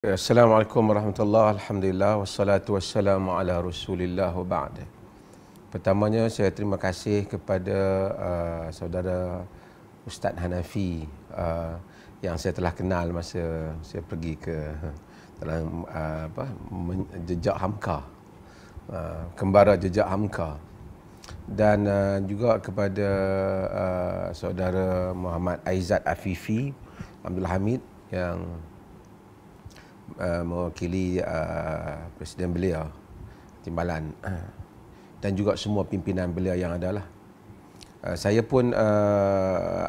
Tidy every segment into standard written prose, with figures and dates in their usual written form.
Assalamualaikum warahmatullahi Alhamdulillah wassalatu wassalamu ala Rasulillah wa ba'd. Pertamanya saya terima kasih kepada saudara Ustaz Hanafi yang saya telah kenal masa saya pergi ke dalam jejak Hamka, kembara jejak Hamka, dan juga kepada saudara Muhammad Aizat Afifi Abdul Hamid yang mewakili Presiden beliau Timbalan, dan juga semua pimpinan beliau yang ada lah. Saya pun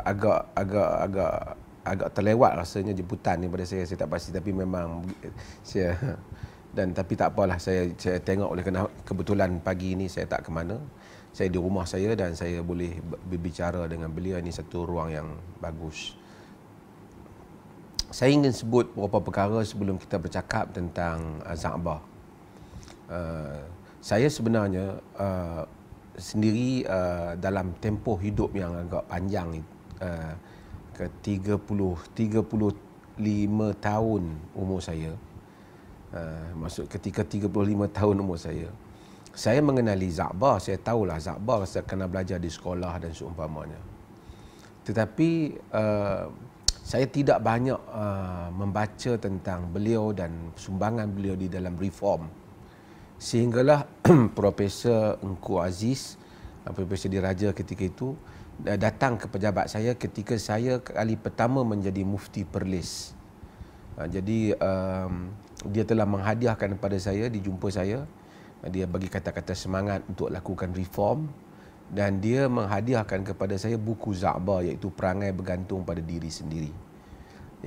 agak terlewat rasanya jemputan ni pada saya tak pasti, tapi memang saya tapi tak apalah, saya tengok oleh kerana kebetulan pagi ni saya tak ke mana, saya di rumah saya dan saya boleh berbicara dengan beliau. Ini satu ruang yang bagus. Saya ingin sebut beberapa perkara sebelum kita bercakap tentang Za'bah. Saya sebenarnya sendiri dalam tempoh hidup yang agak panjang, ke 35 tahun umur saya, maksud ketika 35 tahun umur saya mengenali Za'bah. Saya tahulah Za'bah, saya kena belajar di sekolah dan seumpamanya. Tetapi saya tidak banyak membaca tentang beliau dan sumbangan beliau di dalam reform. Sehinggalah Profesor Engku Aziz, Profesor Diraja ketika itu, datang ke pejabat saya ketika saya kali pertama menjadi mufti Perlis. Jadi dia telah menghadiahkan kepada saya, dijumpa saya, dia bagi kata-kata semangat untuk lakukan reform, dan dia menghadiahkan kepada saya buku Za'bah, iaitu Perangai Bergantung pada Diri Sendiri,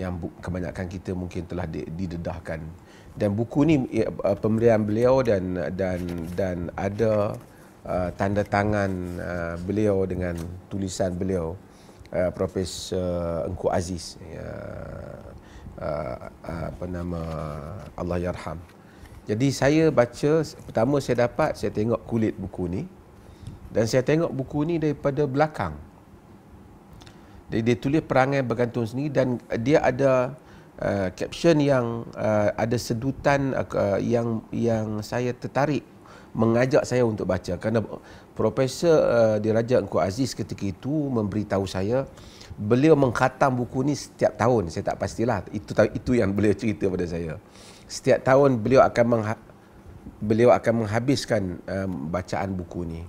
yang kebanyakan kita mungkin telah didedahkan. Dan buku ni pemberian beliau dan ada tanda tangan beliau dengan tulisan beliau, Profesor Engku Aziz, Allahyarham. Jadi saya baca, pertama saya tengok kulit buku ni, dan saya tengok buku ni daripada belakang. Dia tulis Perangai Bergantung Sendiri, dan dia ada caption yang ada sedutan yang saya tertarik, mengajak saya untuk baca. Kerana Profesor Diraja Engku Aziz ketika itu memberitahu saya, beliau mengkhatam buku ni setiap tahun. Saya tak pastilah, itu yang beliau cerita pada saya. Setiap tahun beliau akan menghabiskan bacaan buku ni.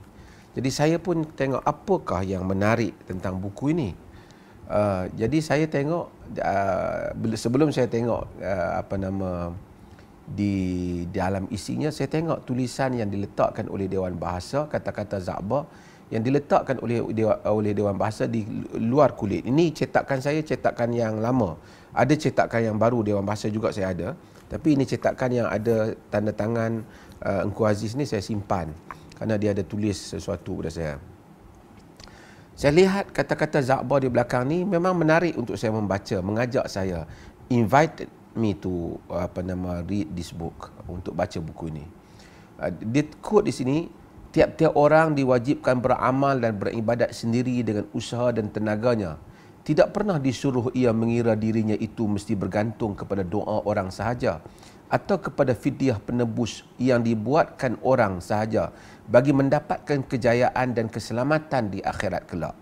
Jadi saya pun tengok apakah yang menarik tentang buku ini. Jadi saya tengok, sebelum saya tengok di dalam isinya, saya tengok tulisan yang diletakkan oleh Dewan Bahasa, kata-kata Za'bah yang diletakkan oleh Dewan Bahasa di luar kulit. Ini cetakan saya, cetakan yang lama. Ada cetakan yang baru Dewan Bahasa juga saya ada, tapi ini cetakan yang ada tanda tangan Engku Aziz ni saya simpan, kerana dia ada tulis sesuatu pada saya. Saya lihat kata-kata Za'bah di belakang ni memang menarik untuk saya membaca, mengajak saya, invited me to read this book, untuk baca buku ni. Dia quote di sini, tiap-tiap orang diwajibkan beramal dan beribadat sendiri dengan usaha dan tenaganya. Tidak pernah disuruh ia mengira dirinya itu mesti bergantung kepada doa orang sahaja, atau kepada fidyah penebus yang dibuatkan orang sahaja bagi mendapatkan kejayaan dan keselamatan di akhirat kelak.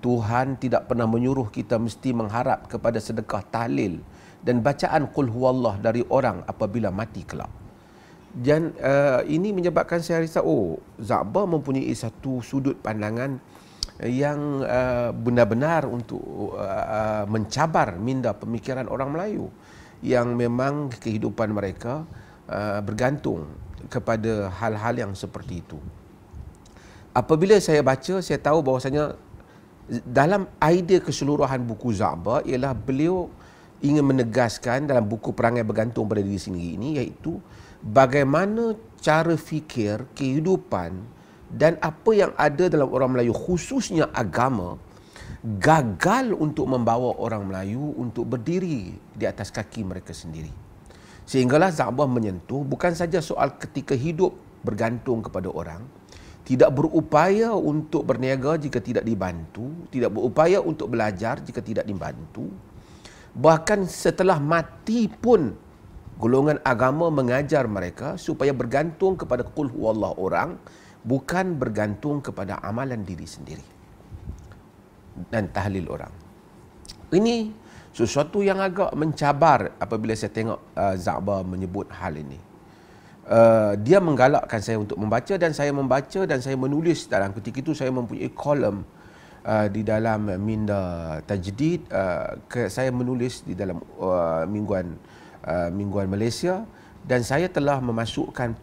Tuhan tidak pernah menyuruh kita mesti mengharap kepada sedekah tahlil dan bacaan qul huwallah dari orang apabila mati kelak. Dan ini menyebabkan saya rasa, Za'bah mempunyai satu sudut pandangan yang benar-benar untuk mencabar minda pemikiran orang Melayu, yang memang kehidupan mereka bergantung kepada hal-hal yang seperti itu. Apabila saya baca, saya tahu bahawasanya dalam idea keseluruhan buku Za'bah ialah beliau ingin menegaskan dalam buku Perangai Bergantung pada Diri Sendiri ini, iaitu bagaimana cara fikir, kehidupan dan apa yang ada dalam orang Melayu, khususnya agama, gagal untuk membawa orang Melayu untuk berdiri di atas kaki mereka sendiri. Sehinggalah Za'bah menyentuh bukan saja soal ketika hidup bergantung kepada orang, tidak berupaya untuk berniaga jika tidak dibantu, tidak berupaya untuk belajar jika tidak dibantu, bahkan setelah mati pun golongan agama mengajar mereka supaya bergantung kepada qul huwallah orang, bukan bergantung kepada amalan diri sendiri dan tahlil orang. Ini sesuatu yang agak mencabar apabila saya tengok Za'bar menyebut hal ini. Dia menggalakkan saya untuk membaca, dan saya membaca dan saya menulis. Dalam ketika itu saya mempunyai kolom di dalam Minda Tajdid. Saya menulis di dalam mingguan Malaysia, dan saya telah memasukkan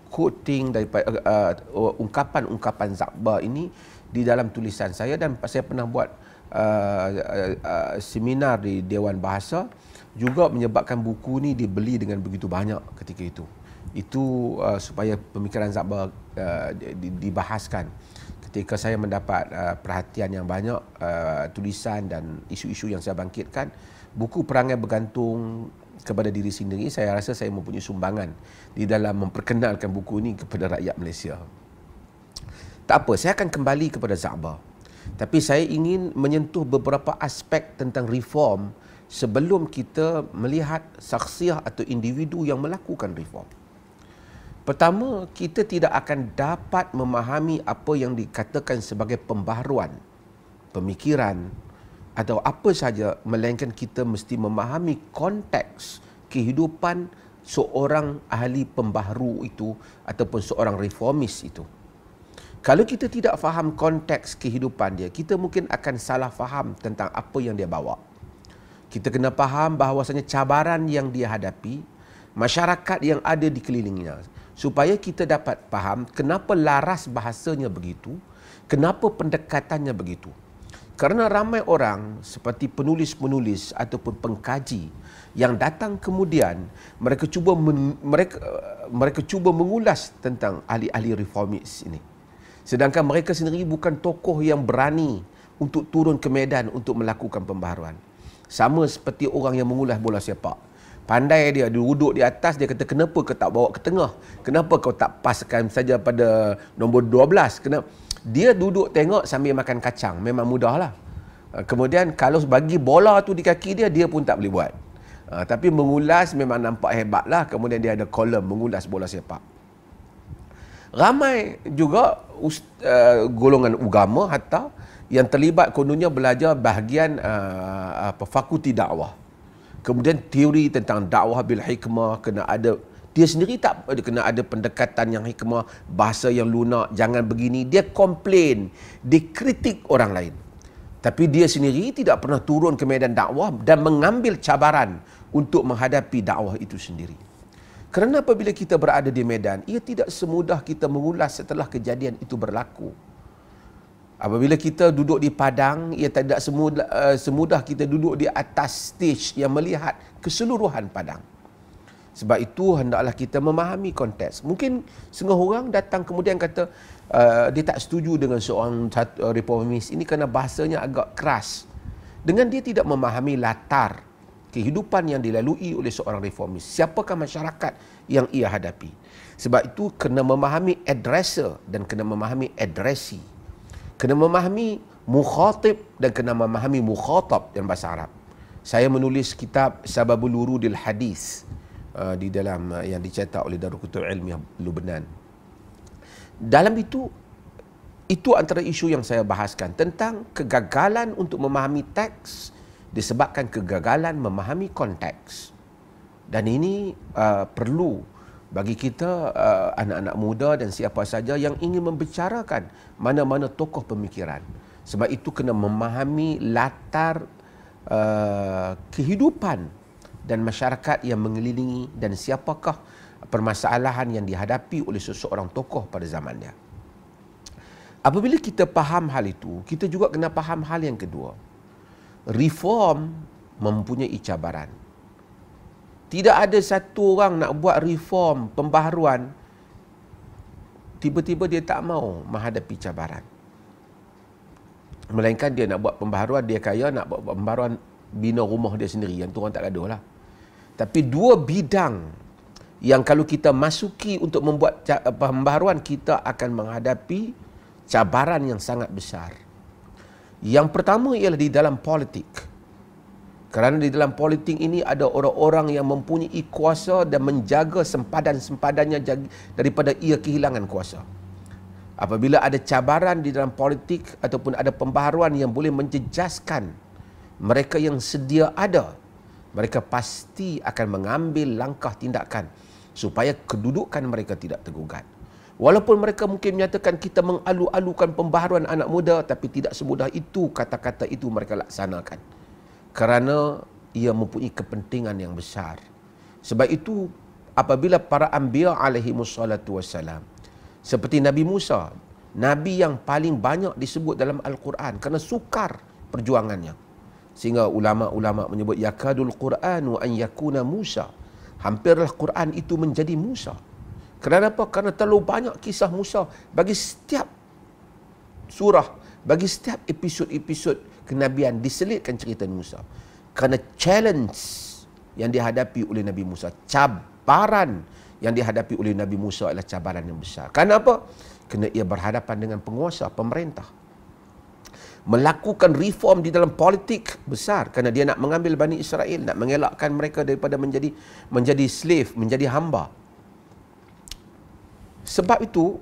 quoting daripada ungkapan-ungkapan Za'bar ini di dalam tulisan saya, dan saya pernah buat seminar di Dewan Bahasa, juga menyebabkan buku ni dibeli dengan begitu banyak ketika itu. Itu supaya pemikiran Za'bar dibahaskan. Ketika saya mendapat perhatian yang banyak, tulisan dan isu-isu yang saya bangkitkan, buku Perangai Bergantung kepada Diri Sendiri, saya rasa saya mempunyai sumbangan di dalam memperkenalkan buku ini kepada rakyat Malaysia. Tak apa, saya akan kembali kepada Za'bar. Tapi saya ingin menyentuh beberapa aspek tentang reform sebelum kita melihat saksiah atau individu yang melakukan reform. Pertama, kita tidak akan dapat memahami apa yang dikatakan sebagai pembaharuan pemikiran atau apa saja, melainkan kita mesti memahami konteks kehidupan seorang ahli pembaharu itu ataupun seorang reformis itu. Kalau kita tidak faham konteks kehidupan dia, kita mungkin akan salah faham tentang apa yang dia bawa. Kita kena faham bahawasanya cabaran yang dia hadapi, masyarakat yang ada di kelilingnya, supaya kita dapat faham kenapa laras bahasanya begitu, kenapa pendekatannya begitu. Kerana ramai orang seperti penulis-penulis ataupun pengkaji yang datang kemudian, mereka cuba mengulas tentang ahli-ahli reformis ini. Sedangkan mereka sendiri bukan tokoh yang berani untuk turun ke medan untuk melakukan pembaharuan. Sama seperti orang yang mengulas bola sepak. Pandai dia duduk di atas, dia kata, kenapa kau tak bawa ke tengah? Kenapa kau tak paskan saja pada nombor 12? Kenapa? Dia duduk tengok sambil makan kacang. Memang mudahlah. Kemudian kalau bagi bola tu di kaki dia, dia pun tak boleh buat. Tapi mengulas memang nampak hebatlah. Kemudian dia ada kolom mengulas bola sepak. Ramai juga golongan agama hatta yang terlibat kononnya belajar bahagian fakulti dakwah. Kemudian teori tentang dakwah bil hikmah, kena ada, dia sendiri tak kena ada pendekatan yang hikmah, bahasa yang lunak, jangan begini. Dia komplain, dikritik orang lain. Tapi dia sendiri tidak pernah turun ke medan dakwah dan mengambil cabaran untuk menghadapi dakwah itu sendiri. Kerana apabila kita berada di medan, ia tidak semudah kita mengulas setelah kejadian itu berlaku. Apabila kita duduk di padang, ia tidak semudah kita duduk di atas stage yang melihat keseluruhan padang. Sebab itu hendaklah kita memahami konteks. Mungkin setengah orang datang kemudian kata dia tak setuju dengan seorang reformis ini kerana bahasanya agak keras. Dengan dia tidak memahami latar kehidupan yang dilalui oleh seorang reformis. Siapakah masyarakat yang ia hadapi? Sebab itu kena memahami addresser dan kena memahami addressee. Kena memahami mukhatib dan kena memahami mukhatab dalam bahasa Arab. Saya menulis kitab Sababul Wurudil Hadis di dalam yang dicetak oleh Darul Kutub Ilmiah Lubnan. Dalam itu antara isu yang saya bahaskan tentang kegagalan untuk memahami teks disebabkan kegagalan memahami konteks. Dan ini perlu bagi kita anak-anak muda dan siapa saja yang ingin membicarakan mana-mana tokoh pemikiran. Sebab itu kena memahami latar kehidupan dan masyarakat yang mengelilingi dan siapakah permasalahan yang dihadapi oleh seseorang tokoh pada zamannya. Apabila kita faham hal itu, kita juga kena faham hal yang kedua. Reform mempunyai cabaran. Tidak ada satu orang nak buat reform, pembaharuan, tiba-tiba dia tak mau menghadapi cabaran. Melainkan dia nak buat pembaharuan, dia kaya, nak buat pembaharuan bina rumah dia sendiri. Yang tu orang tak gaduh lah. Tapi dua bidang yang kalau kita masuki untuk membuat pembaharuan, kita akan menghadapi cabaran yang sangat besar. Yang pertama ialah di dalam politik. Kerana di dalam politik ini ada orang-orang yang mempunyai kuasa dan menjaga sempadan-sempadannya daripada ia kehilangan kuasa. Apabila ada cabaran di dalam politik ataupun ada pembaharuan yang boleh menjejaskan mereka yang sedia ada, mereka pasti akan mengambil langkah tindakan supaya kedudukan mereka tidak tergugat. Walaupun mereka mungkin menyatakan kita mengalu-alukan pembaharuan anak muda, tapi tidak semudah itu kata-kata itu mereka laksanakan. Kerana ia mempunyai kepentingan yang besar. Sebab itu apabila para anbiya alaihimussalatu wassalam, seperti Nabi Musa, Nabi yang paling banyak disebut dalam Al-Quran kerana sukar perjuangannya. Sehingga ulama-ulama menyebut yakadul Qur'anu an yakuna Musa. Hampirlah Quran itu menjadi Musa. Kerana apa? Kerana terlalu banyak kisah Musa. Bagi setiap surah, bagi setiap episod-episod kenabian diselitkan cerita Musa. Kerana challenge yang dihadapi oleh Nabi Musa, cabaran yang dihadapi oleh Nabi Musa adalah cabaran yang besar. Kerana apa? Kerana ia berhadapan dengan penguasa, pemerintah. Melakukan reform di dalam politik besar kerana dia nak mengambil Bani Israel, nak mengelakkan mereka daripada menjadi slave, menjadi hamba. Sebab itu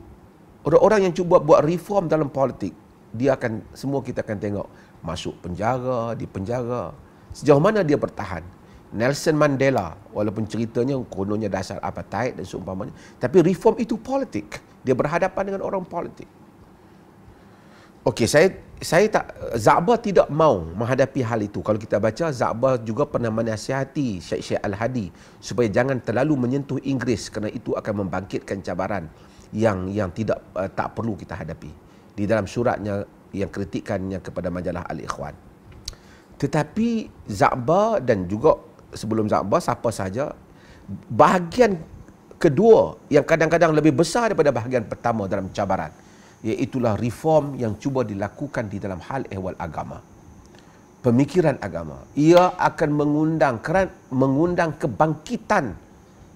orang-orang yang cuba buat reform dalam politik, semua kita akan tengok masuk penjara, di penjara. Sejauh mana dia bertahan? Nelson Mandela, walaupun ceritanya kononnya dasar apartheid dan seumpamanya, tapi reform itu politik. Dia berhadapan dengan orang politik. Okey, Za'bah tidak mau menghadapi hal itu. Kalau kita baca, Za'bah juga pernah menasihati Syekh Al-Hadi supaya jangan terlalu menyentuh Inggeris kerana itu akan membangkitkan cabaran yang tak perlu kita hadapi. Di dalam suratnya yang kritikannya kepada majalah Al-Ikhwan. Tetapi Za'bah dan juga sebelum Za'bah, siapa saja, bahagian kedua yang kadang-kadang lebih besar daripada bahagian pertama dalam cabaran, iaitulah reform yang cuba dilakukan di dalam hal ehwal agama. Pemikiran agama. Ia akan mengundang kebangkitan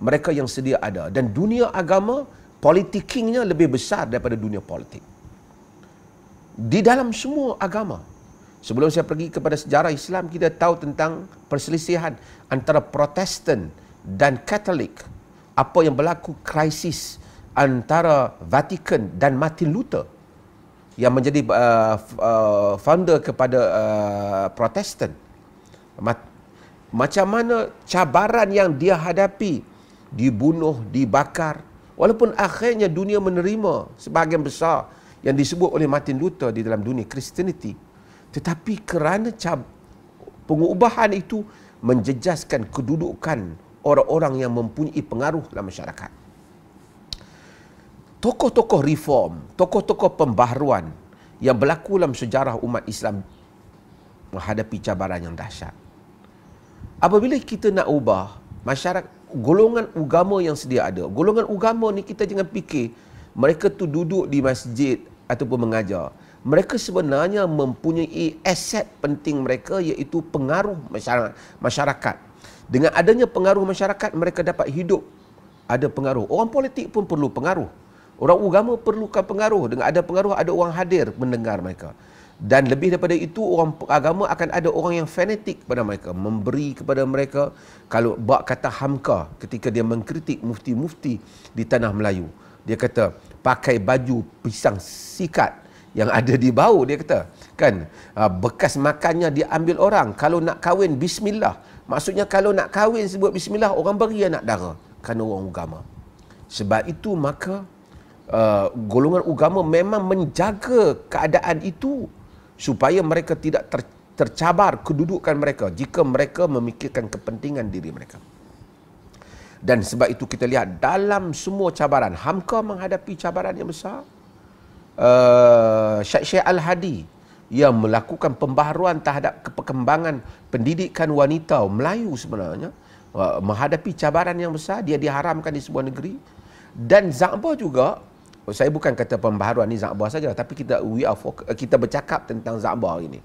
mereka yang sedia ada. Dan dunia agama, politikingnya lebih besar daripada dunia politik. Di dalam semua agama. Sebelum saya pergi kepada sejarah Islam, kita tahu tentang perselisihan antara Protestan dan Katolik. Apa yang berlaku krisis antara Vatikan dan Martin Luther yang menjadi founder kepada Protestan. Macam mana cabaran yang dia hadapi, dibunuh, dibakar, walaupun akhirnya dunia menerima sebahagian besar yang disebut oleh Martin Luther di dalam dunia Christianity, tetapi kerana pengubahan itu menjejaskan kedudukan orang-orang yang mempunyai pengaruh dalam masyarakat. Tokoh-tokoh reform, tokoh-tokoh pembaharuan yang berlaku dalam sejarah umat Islam menghadapi cabaran yang dahsyat. Apabila kita nak ubah masyarakat, golongan agama yang sedia ada, golongan agama ni kita jangan fikir mereka tu duduk di masjid ataupun mengajar. Mereka sebenarnya mempunyai aset penting mereka, iaitu pengaruh masyarakat. Dengan adanya pengaruh masyarakat, mereka dapat hidup. Ada pengaruh. Orang politik pun perlu pengaruh. Orang agama perlukan pengaruh. Dengan ada pengaruh, ada orang hadir mendengar mereka. Dan lebih daripada itu, orang agama akan ada orang yang fanatik kepada mereka. Memberi kepada mereka. Kalau bak kata Hamka, ketika dia mengkritik mufti-mufti di tanah Melayu, dia kata, pakai baju pisang sikat yang ada di bau, dia kata. Kan, bekas makannya diambil orang. Kalau nak kahwin, bismillah. Maksudnya kalau nak kahwin sebut bismillah, orang beri anak dara. Kerana orang agama. Sebab itu maka golongan agama memang menjaga keadaan itu supaya mereka tidak tercabar kedudukan mereka jika mereka memikirkan kepentingan diri mereka. Dan sebab itu kita lihat dalam semua cabaran, Hamka menghadapi cabaran yang besar. Syekh Al-Hadi yang melakukan pembaharuan terhadap perkembangan pendidikan wanita Melayu sebenarnya, menghadapi cabaran yang besar, dia diharamkan di sebuah negeri. Dan Za'bah juga, saya bukan kata pembaharuan ni Za'bah saja, tapi kita bercakap tentang Za'bah ini.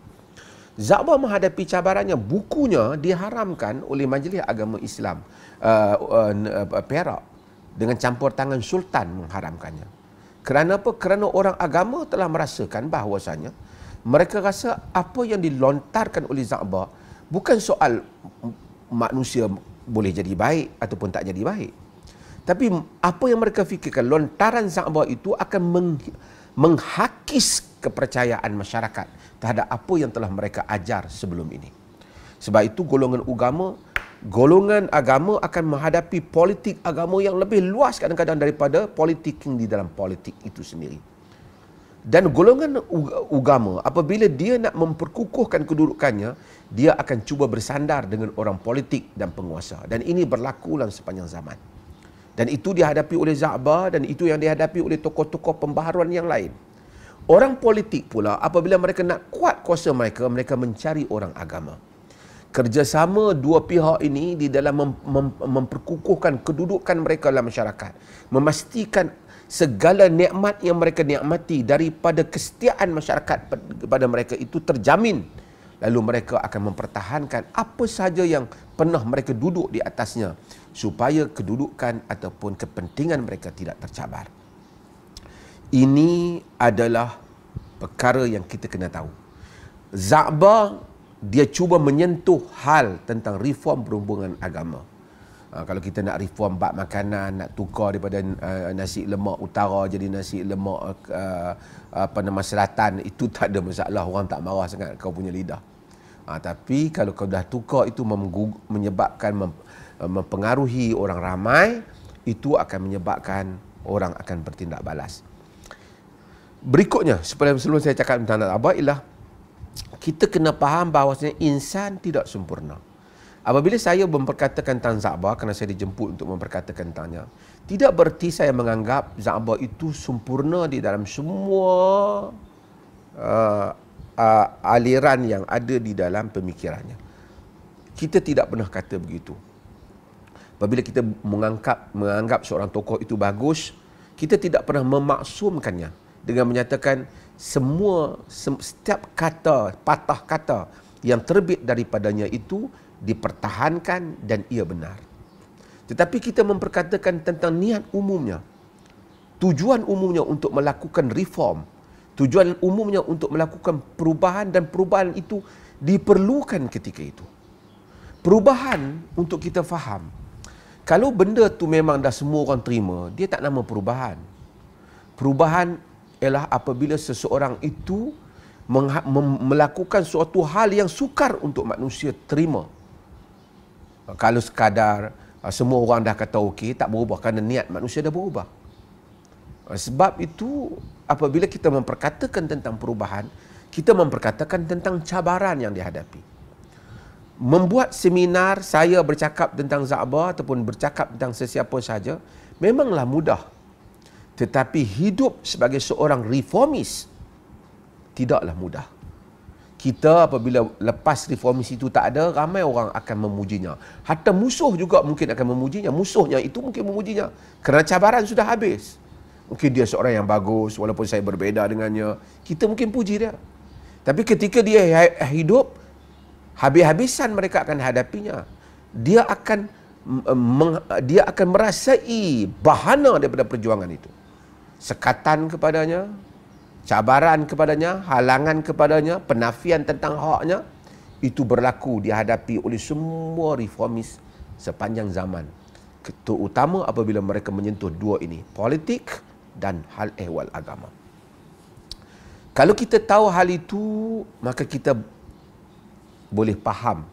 Za'bah menghadapi cabarannya, bukunya diharamkan oleh Majlis Agama Islam Perak dengan campur tangan Sultan mengharamkannya. Kerana apa? Kerana orang agama telah merasakan bahawasanya mereka rasa apa yang dilontarkan oleh Za'bah Bukan soal manusia boleh jadi baik ataupun tak jadi baik. Tapi apa yang mereka fikirkan, lontaran Za'bah itu akan menghakis kepercayaan masyarakat terhadap apa yang telah mereka ajar sebelum ini. Sebab itu golongan agama akan menghadapi politik agama yang lebih luas kadang-kadang daripada politik yang di dalam politik itu sendiri. Dan golongan agama apabila dia nak memperkukuhkan kedudukannya, dia akan cuba bersandar dengan orang politik dan penguasa. Dan ini berlaku dalam sepanjang zaman. Dan itu dihadapi oleh Za'bah dan itu yang dihadapi oleh tokoh-tokoh pembaharuan yang lain. Orang politik pula apabila mereka nak kuat kuasa mereka, mereka mencari orang agama. Kerjasama dua pihak ini di dalam memperkukuhkan kedudukan mereka dalam masyarakat. Memastikan segala nikmat yang mereka nikmati daripada kesetiaan masyarakat kepada mereka itu terjamin. Lalu mereka akan mempertahankan apa sahaja yang pernah mereka duduk di atasnya supaya kedudukan ataupun kepentingan mereka tidak tercabar. Ini adalah perkara yang kita kena tahu. Za'bah dia cuba menyentuh hal tentang reform perhubungan agama. Kalau kita nak reform bab makanan, nak tukar daripada nasi lemak utara jadi nasi lemak selatan, itu tak ada masalah, orang tak marah sangat kau punya lidah. Tapi kalau kau dah tukar itu menyebabkan mempengaruhi orang ramai, itu akan menyebabkan orang akan bertindak balas. Berikutnya, sebelum saya cakap tentang Za'bah, ialah kita kena faham bahawasanya insan tidak sempurna. Apabila saya memperkatakan tentang Za'bah, kerana saya dijemput untuk memperkatakan tentangnya, tidak berarti saya menganggap Za'bah itu sempurna di dalam semua aliran yang ada di dalam pemikirannya. Kita tidak pernah kata begitu. Apabila kita menganggap seorang tokoh itu bagus, kita tidak pernah memaksumkannya dengan menyatakan setiap kata, patah kata yang terbit daripadanya itu dipertahankan dan ia benar. Tetapi kita memperkatakan tentang niat umumnya, tujuan umumnya untuk melakukan reform, tujuan umumnya untuk melakukan perubahan, dan perubahan itu diperlukan ketika itu. Perubahan untuk kita faham, kalau benda tu memang dah semua orang terima, dia tak nama perubahan. Perubahan ialah apabila seseorang itu melakukan suatu hal yang sukar untuk manusia terima. Kalau sekadar semua orang dah kata okey, tak berubah kerana niat manusia dah berubah. Sebab itu apabila kita memperkatakan tentang perubahan, kita memperkatakan tentang cabaran yang dihadapi. Membuat seminar, saya bercakap tentang Za'bah ataupun bercakap tentang sesiapa saja, memanglah mudah. Tetapi hidup sebagai seorang reformis tidaklah mudah. Kita apabila lepas reformis itu tak ada, ramai orang akan memujinya. Hatta musuh juga mungkin akan memujinya. Musuhnya itu mungkin memujinya kerana cabaran sudah habis. Mungkin dia seorang yang bagus, walaupun saya berbeza dengannya, kita mungkin puji dia. Tapi ketika dia hidup, habis-habisan mereka akan hadapinya. Dia akan merasai bahana daripada perjuangan itu. Sekatan kepadanya, cabaran kepadanya, halangan kepadanya, penafian tentang haknya, itu berlaku dihadapi oleh semua reformis sepanjang zaman. Terutama apabila mereka menyentuh dua ini, politik dan hal ehwal agama. Kalau kita tahu hal itu, maka kita boleh faham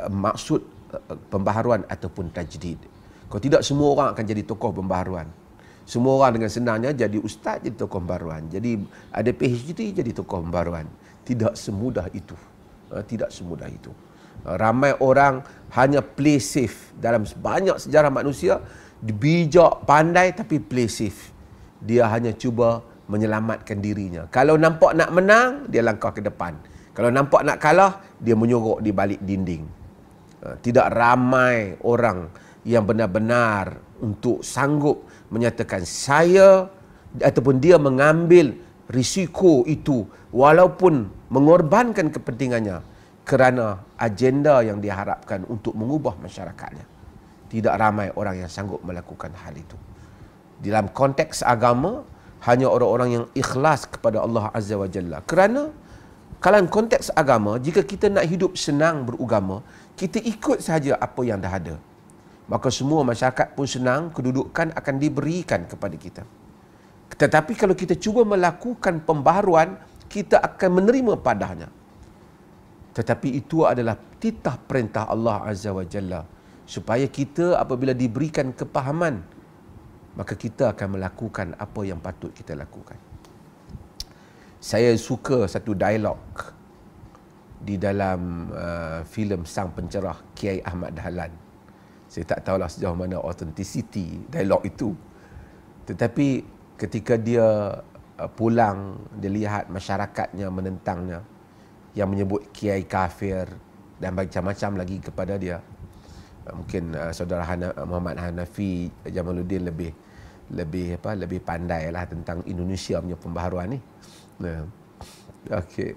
maksud pembaharuan ataupun tajdid. Kalau tidak, semua orang akan jadi tokoh pembaharuan. Semua orang dengan senangnya jadi ustaz, jadi tokoh pembaharuan. Jadi ada PhD, jadi tokoh pembaharuan. Tidak semudah itu. Tidak semudah itu. Ramai orang hanya play safe. Dalam banyak sejarah manusia, bijak, pandai tapi play safe. Dia hanya cuba menyelamatkan dirinya. Kalau nampak nak menang, dia langkah ke depan. Kalau nampak nak kalah, dia menyorok di balik dinding. Tidak ramai orang yang benar-benar untuk sanggup menyatakan saya ataupun dia mengambil risiko itu walaupun mengorbankan kepentingannya kerana agenda yang diharapkan untuk mengubah masyarakatnya. Tidak ramai orang yang sanggup melakukan hal itu. Dalam konteks agama, hanya orang-orang yang ikhlas kepada Allah Azza wa Jalla. Kerana Kalau konteks agama, jika kita nak hidup senang beragama, kita ikut saja apa yang dah ada. Maka semua masyarakat pun senang, kedudukan akan diberikan kepada kita. Tetapi kalau kita cuba melakukan pembaharuan, kita akan menerima padanya. Tetapi itu adalah titah perintah Allah Azza wa Jalla. Supaya kita apabila diberikan kepahaman, maka kita akan melakukan apa yang patut kita lakukan. Saya suka satu dialog di dalam filem Sang Pencerah Kiai Ahmad Dahlan. Saya tak tahulah sejauh mana authenticity dialog itu. Tetapi ketika dia pulang, dia lihat masyarakatnya menentangnya, yang menyebut kiai kafir dan macam-macam lagi kepada dia. Mungkin saudara Muhammad Hanafi Jamaluddin lebih pandai lah tentang Indonesia punya pembaharuan ni. Okey.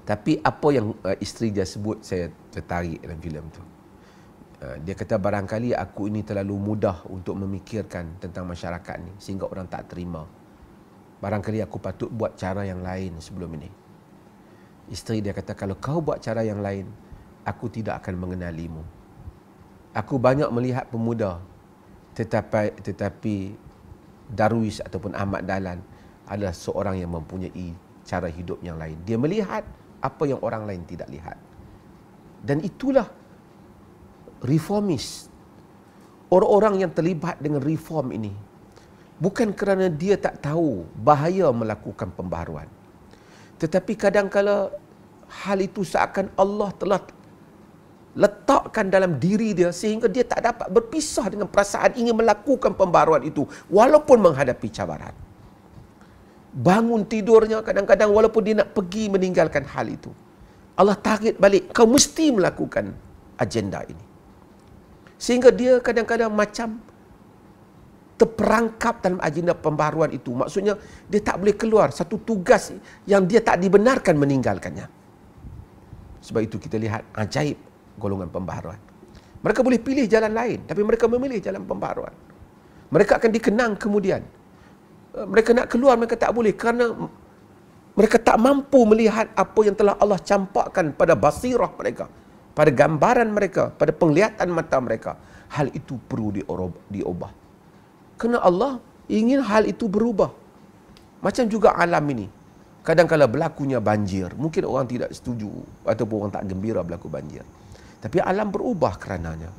Tapi apa yang isteri dia sebut, saya tertarik dalam filem tu. Dia kata barangkali aku ini terlalu mudah untuk memikirkan tentang masyarakat ni sehingga orang tak terima. Barangkali aku patut buat cara yang lain sebelum ini. Isteri dia kata, kalau kau buat cara yang lain, aku tidak akan mengenalimu. Aku banyak melihat pemuda, tetapi Darwis ataupun Ahmad Dahlan adalah seorang yang mempunyai cara hidup yang lain. Dia melihat apa yang orang lain tidak lihat. Dan itulah reformis. Orang-orang yang terlibat dengan reform ini, bukan kerana dia tak tahu bahaya melakukan pembaharuan. Tetapi kadang-kala hal itu seakan Allah telah letakkan dalam diri dia sehingga dia tak dapat berpisah dengan perasaan ingin melakukan pembaharuan itu walaupun menghadapi cabaran. Bangun tidurnya kadang-kadang walaupun dia nak pergi meninggalkan hal itu, Allah tarik balik, kau mesti melakukan agenda ini. Sehingga dia kadang-kadang macam terperangkap dalam agenda pembaharuan itu. Maksudnya dia tak boleh keluar satu tugas yang dia tak dibenarkan meninggalkannya. Sebab itu kita lihat ajaib golongan pembaharuan. Mereka boleh pilih jalan lain, tapi mereka memilih jalan pembaharuan. Mereka akan dikenang kemudian. Mereka nak keluar, mereka tak boleh kerana mereka tak mampu melihat apa yang telah Allah campakkan pada basirah mereka, pada gambaran mereka, pada penglihatan mata mereka. Hal itu perlu diubah. Kerana Allah ingin hal itu berubah. Macam juga alam ini. Kadang-kadang berlakunya banjir. Mungkin orang tidak setuju ataupun orang tak gembira berlaku banjir. Tapi alam berubah kerananya.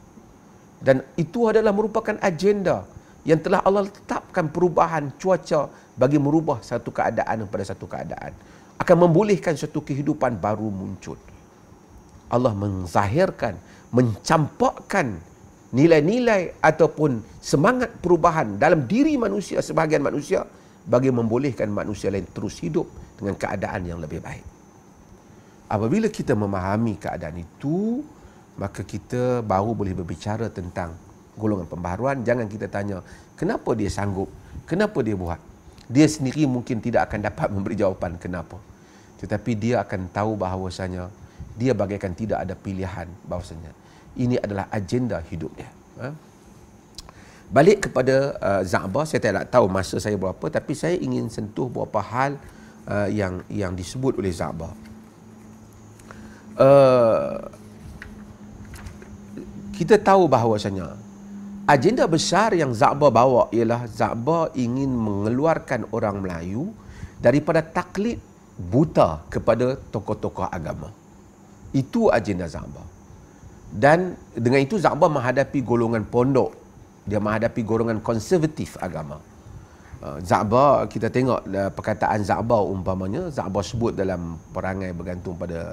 Dan itu adalah merupakan agenda yang telah Allah tetapkan perubahan cuaca bagi merubah satu keadaan pada satu keadaan. Akan membolehkan satu kehidupan baru muncul. Allah menzahirkan, mencampakkan nilai-nilai ataupun semangat perubahan dalam diri manusia, sebahagian manusia, bagi membolehkan manusia lain terus hidup dengan keadaan yang lebih baik. Apabila kita memahami keadaan itu, maka kita baru boleh berbicara tentang golongan pembaharuan. Jangan kita tanya, kenapa dia sanggup? Kenapa dia buat? Dia sendiri mungkin tidak akan dapat memberi jawapan kenapa. Tetapi dia akan tahu bahawasanya dia bagaikan tidak ada pilihan, bahawasanya ini adalah agenda hidupnya. Balik kepada Za'bah, saya tak tahu masa saya berapa, tapi saya ingin sentuh beberapa hal yang disebut oleh Za'bah. Kita tahu bahawasanya agenda besar yang Za'bah bawa ialah Za'bah ingin mengeluarkan orang Melayu daripada taklid buta kepada tokoh-tokoh agama. Itu agenda Za'bah. Dan dengan itu Za'bah menghadapi golongan pondok, dia menghadapi golongan konservatif agama. Za'bah, kita tengok perkataan Za'bah umpamanya, Za'bah sebut dalam perangai bergantung pada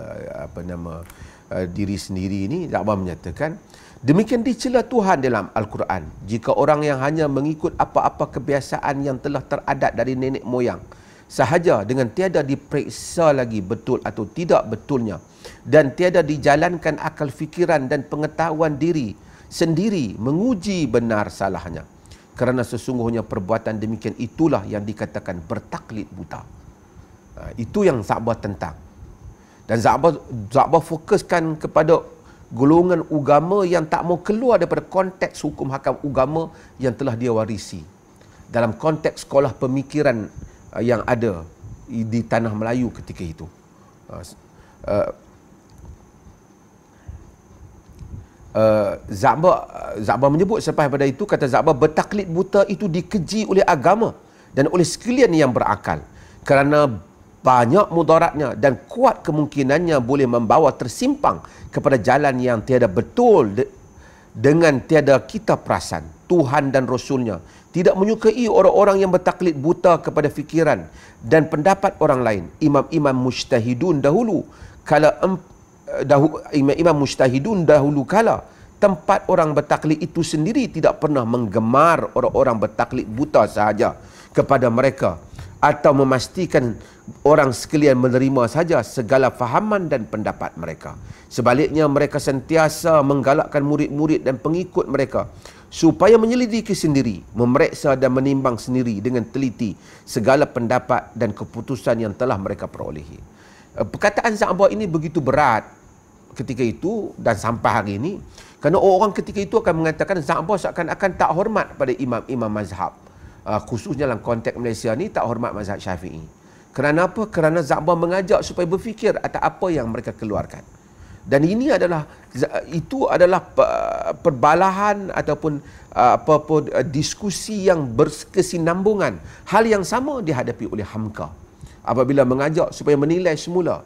diri sendiri ini, Za'bah menyatakan, demikian dicela Tuhan dalam Al-Quran, jika orang yang hanya mengikut apa-apa kebiasaan yang telah teradat dari nenek moyang, sahaja dengan tiada diperiksa lagi betul atau tidak betulnya, dan tiada dijalankan akal fikiran dan pengetahuan diri sendiri menguji benar salahnya. Kerana sesungguhnya perbuatan demikian itulah yang dikatakan bertaklid buta. Itu yang Za'bah tentang. Dan Za'bah fokuskan kepada golongan agama yang tak mau keluar daripada konteks hukum hakam agama yang telah dia warisi. Dalam konteks sekolah pemikiran yang ada, di tanah Melayu ketika itu. Za'bah menyebut selepas pada itu, kata Za'bah, bertaklid buta itu dikeji oleh agama dan oleh sekalian yang berakal kerana banyak mudaratnya dan kuat kemungkinannya boleh membawa tersimpang kepada jalan yang tiada betul dengan tiada kita perasan. Tuhan dan Rasulnya tidak menyukai orang-orang yang bertaklid buta kepada fikiran dan pendapat orang lain. Imam-imam mujtahidun dahulu kala tempat orang bertaklid itu sendiri tidak pernah menggemar orang-orang bertaklid buta sahaja kepada mereka atau memastikan orang sekalian menerima saja segala fahaman dan pendapat mereka. Sebaliknya, mereka sentiasa menggalakkan murid-murid dan pengikut mereka supaya menyelidiki sendiri, memeriksa dan menimbang sendiri dengan teliti segala pendapat dan keputusan yang telah mereka perolehi. Perkataan Za'bah ini begitu berat ketika itu dan sampai hari ini, kerana orang ketika itu akan mengatakan Za'bah seakan-akan tak hormat pada imam-imam mazhab, khususnya dalam konteks Malaysia ni tak hormat mazhab Syafi'i. Kerana apa? Kerana Za'bah mengajak supaya berfikir atas apa yang mereka keluarkan. Dan ini adalah perbalahan ataupun diskusi yang berkesinambungan. Hal yang sama dihadapi oleh Hamka apabila mengajak supaya menilai semula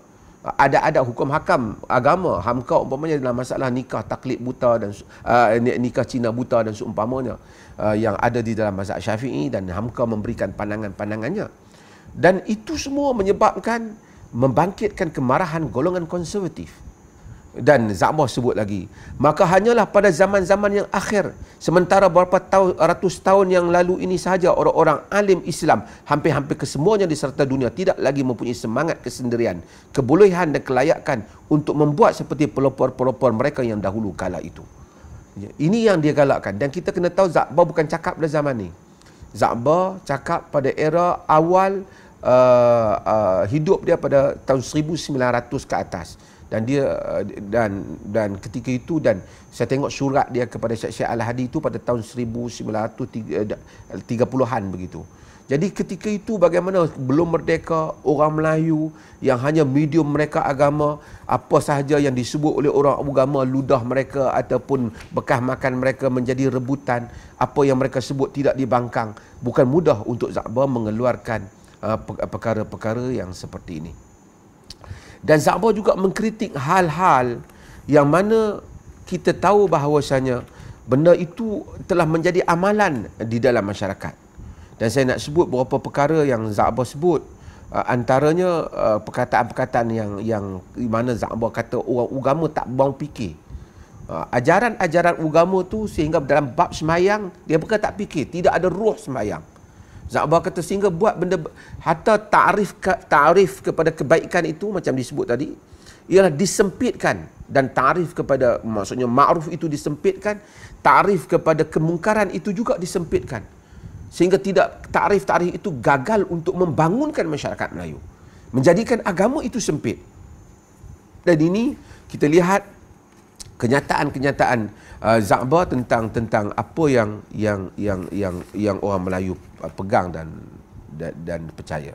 ada hukum hakam agama. Hamka umpamanya dalam masalah nikah taklid buta dan nikah Cina buta dan seumpamanya yang ada di dalam mazhab Syafi'i, dan Hamka memberikan pandangan-pandangannya. Dan itu semua menyebabkan membangkitkan kemarahan golongan konservatif. Dan Za'bah sebut lagi, maka hanyalah pada zaman-zaman yang akhir, sementara beberapa ratus tahun yang lalu ini sahaja, orang-orang alim Islam hampir-hampir kesemuanya di serata dunia tidak lagi mempunyai semangat kesendirian, kebolehan dan kelayakan untuk membuat seperti pelopor-pelopor mereka yang dahulu kala itu. Ini yang dia galakkan. Dan kita kena tahu Za'bah bukan cakap pada zaman ni. Za'bah cakap pada era awal hidup dia pada tahun 1900 ke atas. Dan dia dan ketika itu, dan saya tengok surat dia kepada Syekh Al-Hadi itu pada tahun 1930-an begitu. Jadi ketika itu bagaimana belum merdeka, orang Melayu yang hanya medium mereka agama, apa sahaja yang disebut oleh orang agama, ludah mereka ataupun bekas makan mereka menjadi rebutan, apa yang mereka sebut tidak dibangkang. Bukan mudah untuk Za'bah mengeluarkan perkara-perkara yang seperti ini. Dan Za'bah juga mengkritik hal-hal yang mana kita tahu bahawasanya benda itu telah menjadi amalan di dalam masyarakat. Dan saya nak sebut beberapa perkara yang Za'bah sebut. Antaranya perkataan-perkataan yang mana Za'bah kata orang agama tak bau fikir. Ajaran-ajaran agama tu sehingga dalam bab sembahyang dia bukan tak fikir, tidak ada ruh sembahyang. Za'bah kata sehingga buat benda, hatta ta'rif kepada kebaikan itu macam disebut tadi ialah disempitkan, dan ta'rif kepada, maksudnya ma'ruf itu disempitkan, ta'rif kepada kemungkaran itu juga disempitkan, sehingga tidak ta'rif itu gagal untuk membangunkan masyarakat Melayu, menjadikan agama itu sempit. Dan ini kita lihat kenyataan-kenyataan Za'bah tentang apa yang orang Melayu pegang dan percaya.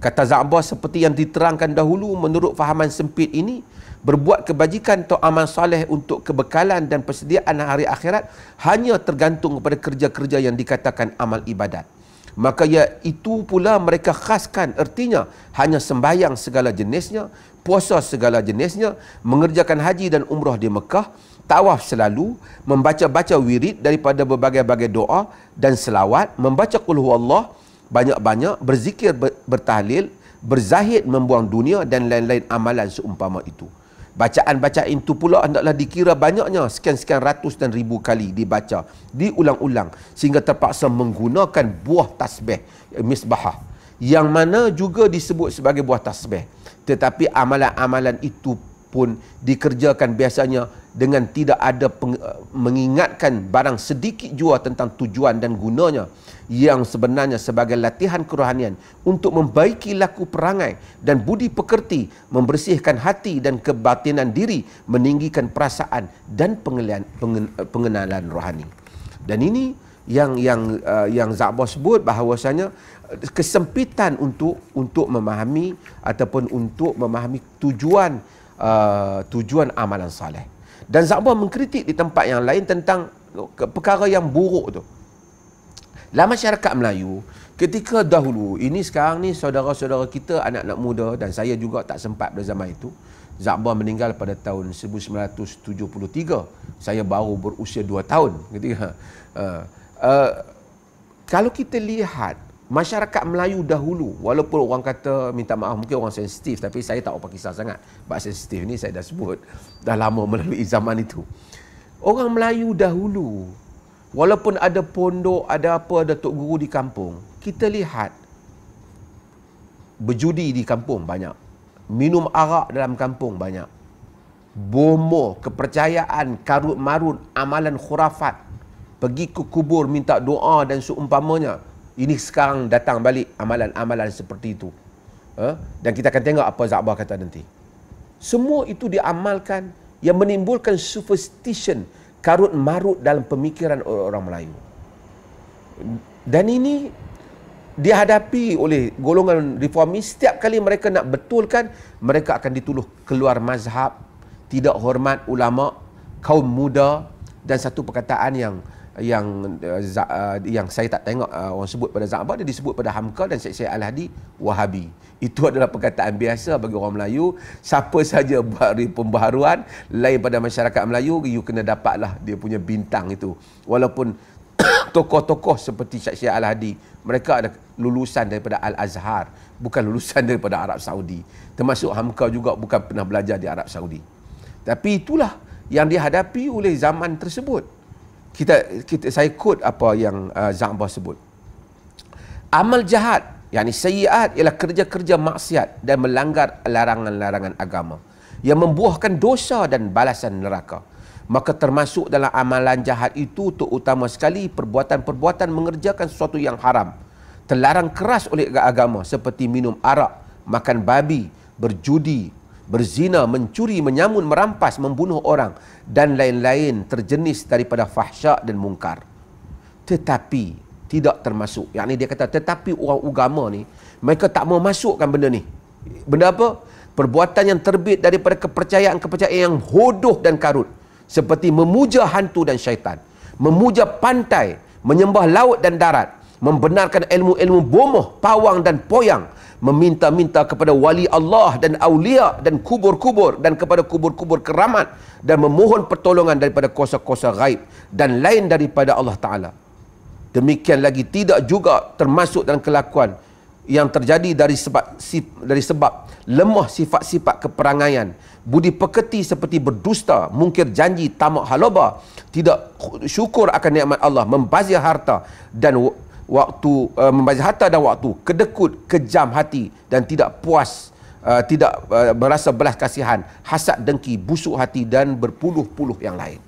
Kata Za'bah, seperti yang diterangkan dahulu, menurut fahaman sempit ini, berbuat kebajikan atau amal soleh untuk kebekalan dan persediaan hari akhirat hanya tergantung kepada kerja-kerja yang dikatakan amal ibadat. Maka itu pula mereka khaskan, artinya hanya sembahyang segala jenisnya, puasa segala jenisnya, mengerjakan haji dan umrah di Mekah, tawaf selalu, membaca-baca wirid daripada berbagai-bagai doa dan selawat, membaca qul huwallah banyak-banyak, berzikir, bertahlil, berzahid, membuang dunia dan lain-lain amalan seumpama itu. Bacaan-bacaan itu pula hendaklah dikira banyaknya, sekian-sekian ratus dan ribu kali dibaca, diulang-ulang sehingga terpaksa menggunakan buah tasbih, misbahah, yang mana juga disebut sebagai buah tasbih. Tetapi amalan-amalan itu pun dikerjakan biasanya dengan tidak ada mengingatkan barang sedikit jua tentang tujuan dan gunanya, yang sebenarnya sebagai latihan kerohanian untuk membaiki laku perangai dan budi pekerti, membersihkan hati dan kebatinan diri, meninggikan perasaan dan pengenalan rohani. Dan ini yang Za'bah sebut bahawasanya kesempitan untuk memahami ataupun untuk memahami tujuan amalan saleh. Dan Za'bah mengkritik di tempat yang lain tentang perkara yang buruk tu. Dalam masyarakat Melayu, ketika dahulu, ini sekarang ni saudara-saudara kita, anak-anak muda, dan saya juga tak sempat pada zaman itu. Za'bah meninggal pada tahun 1973. Saya baru berusia 2 tahun ketika. Kalau kita lihat masyarakat Melayu dahulu, walaupun orang kata, minta maaf mungkin orang sensitif, tapi saya tak apa kisah sangat. Bab sensitif ni saya dah sebut, dah lama melalui zaman itu. Orang Melayu dahulu, walaupun ada pondok, ada apa, ada tok guru di kampung, kita lihat berjudi di kampung banyak, minum arak dalam kampung banyak, bomoh, kepercayaan, karut marut, amalan khurafat, pergi ke kubur minta doa dan seumpamanya. Ini sekarang datang balik amalan-amalan seperti itu. Dan kita akan tengok apa Za'bah kata nanti. Semua itu diamalkan yang menimbulkan superstition, karut marut dalam pemikiran orang Melayu. Dan ini dihadapi oleh golongan reformis. Setiap kali mereka nak betulkan, mereka akan dituduh keluar mazhab, tidak hormat ulama, kaum muda, dan satu perkataan yang saya tak tengok orang sebut pada Za'bah, dia disebut pada Hamka dan Syekh Al-Hadi Wahabi. Itu adalah perkataan biasa bagi orang Melayu. Siapa saja buat pembaharuan lain pada masyarakat Melayu, you kena dapatlah dia punya bintang itu. Walaupun tokoh-tokoh seperti Syekh Al-Hadi, mereka ada lulusan daripada Al-Azhar, bukan lulusan daripada Arab Saudi. Termasuk Hamka juga bukan pernah belajar di Arab Saudi. Tapi itulah yang dihadapi oleh zaman tersebut. Saya quote apa yang Za'bah sebut. Amal jahat, yakni sayyiat, ialah kerja-kerja maksiat dan melanggar larangan-larangan agama yang membuahkan dosa dan balasan neraka. Maka termasuk dalam amalan jahat itu terutama sekali perbuatan-perbuatan mengerjakan sesuatu yang haram, terlarang keras oleh agama, seperti minum arak, makan babi, berjudi, berzina, mencuri, menyamun, merampas, membunuh orang, dan lain-lain terjenis daripada fahsyak dan mungkar. Tetapi tidak termasuk, yakni dia kata tetapi orang agama ni, mereka tak mau masukkan benda ni. Benda apa? Perbuatan yang terbit daripada kepercayaan-kepercayaan yang hodoh dan karut, seperti memuja hantu dan syaitan, memuja pantai, menyembah laut dan darat, membenarkan ilmu-ilmu bomoh, pawang dan poyang, meminta-minta kepada wali Allah dan aulia dan kubur-kubur dan kepada kubur-kubur keramat, dan memohon pertolongan daripada kuasa-kuasa gaib dan lain daripada Allah Ta'ala. Demikian lagi tidak juga termasuk dalam kelakuan yang terjadi dari sebab lemah sifat-sifat keperangaian, budi pekerti seperti berdusta, mungkir janji, tamak halaba, tidak syukur akan nikmat Allah, membazir harta dan membazir harta dan waktu, kedekut, kejam hati dan tidak puas, tidak merasa belas kasihan, hasad, dengki, busuk hati dan berpuluh-puluh yang lain.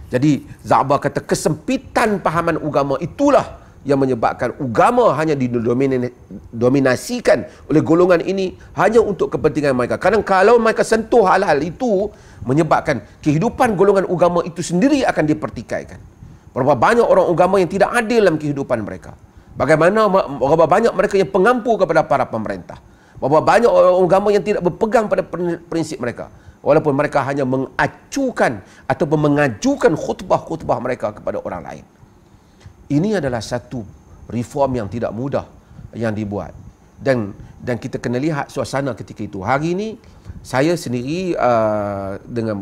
Jadi Za'bah kata kesempitan pahaman agama itulah yang menyebabkan agama hanya didominasikan oleh golongan ini hanya untuk kepentingan mereka. Kadang kalau mereka sentuh hal-hal itu, menyebabkan kehidupan golongan agama itu sendiri akan dipertikaikan. Berapa banyak orang agama yang tidak adil dalam kehidupan mereka. Berapa banyak mereka yang pengampu kepada para pemerintah. Berapa banyak orang agama yang tidak berpegang pada prinsip mereka. Walaupun mereka hanya mengacukan ataupun mengajukan khutbah-khutbah mereka kepada orang lain. Ini adalah satu reform yang tidak mudah yang dibuat. Dan kita kena lihat suasana ketika itu. Hari ini, saya sendiri,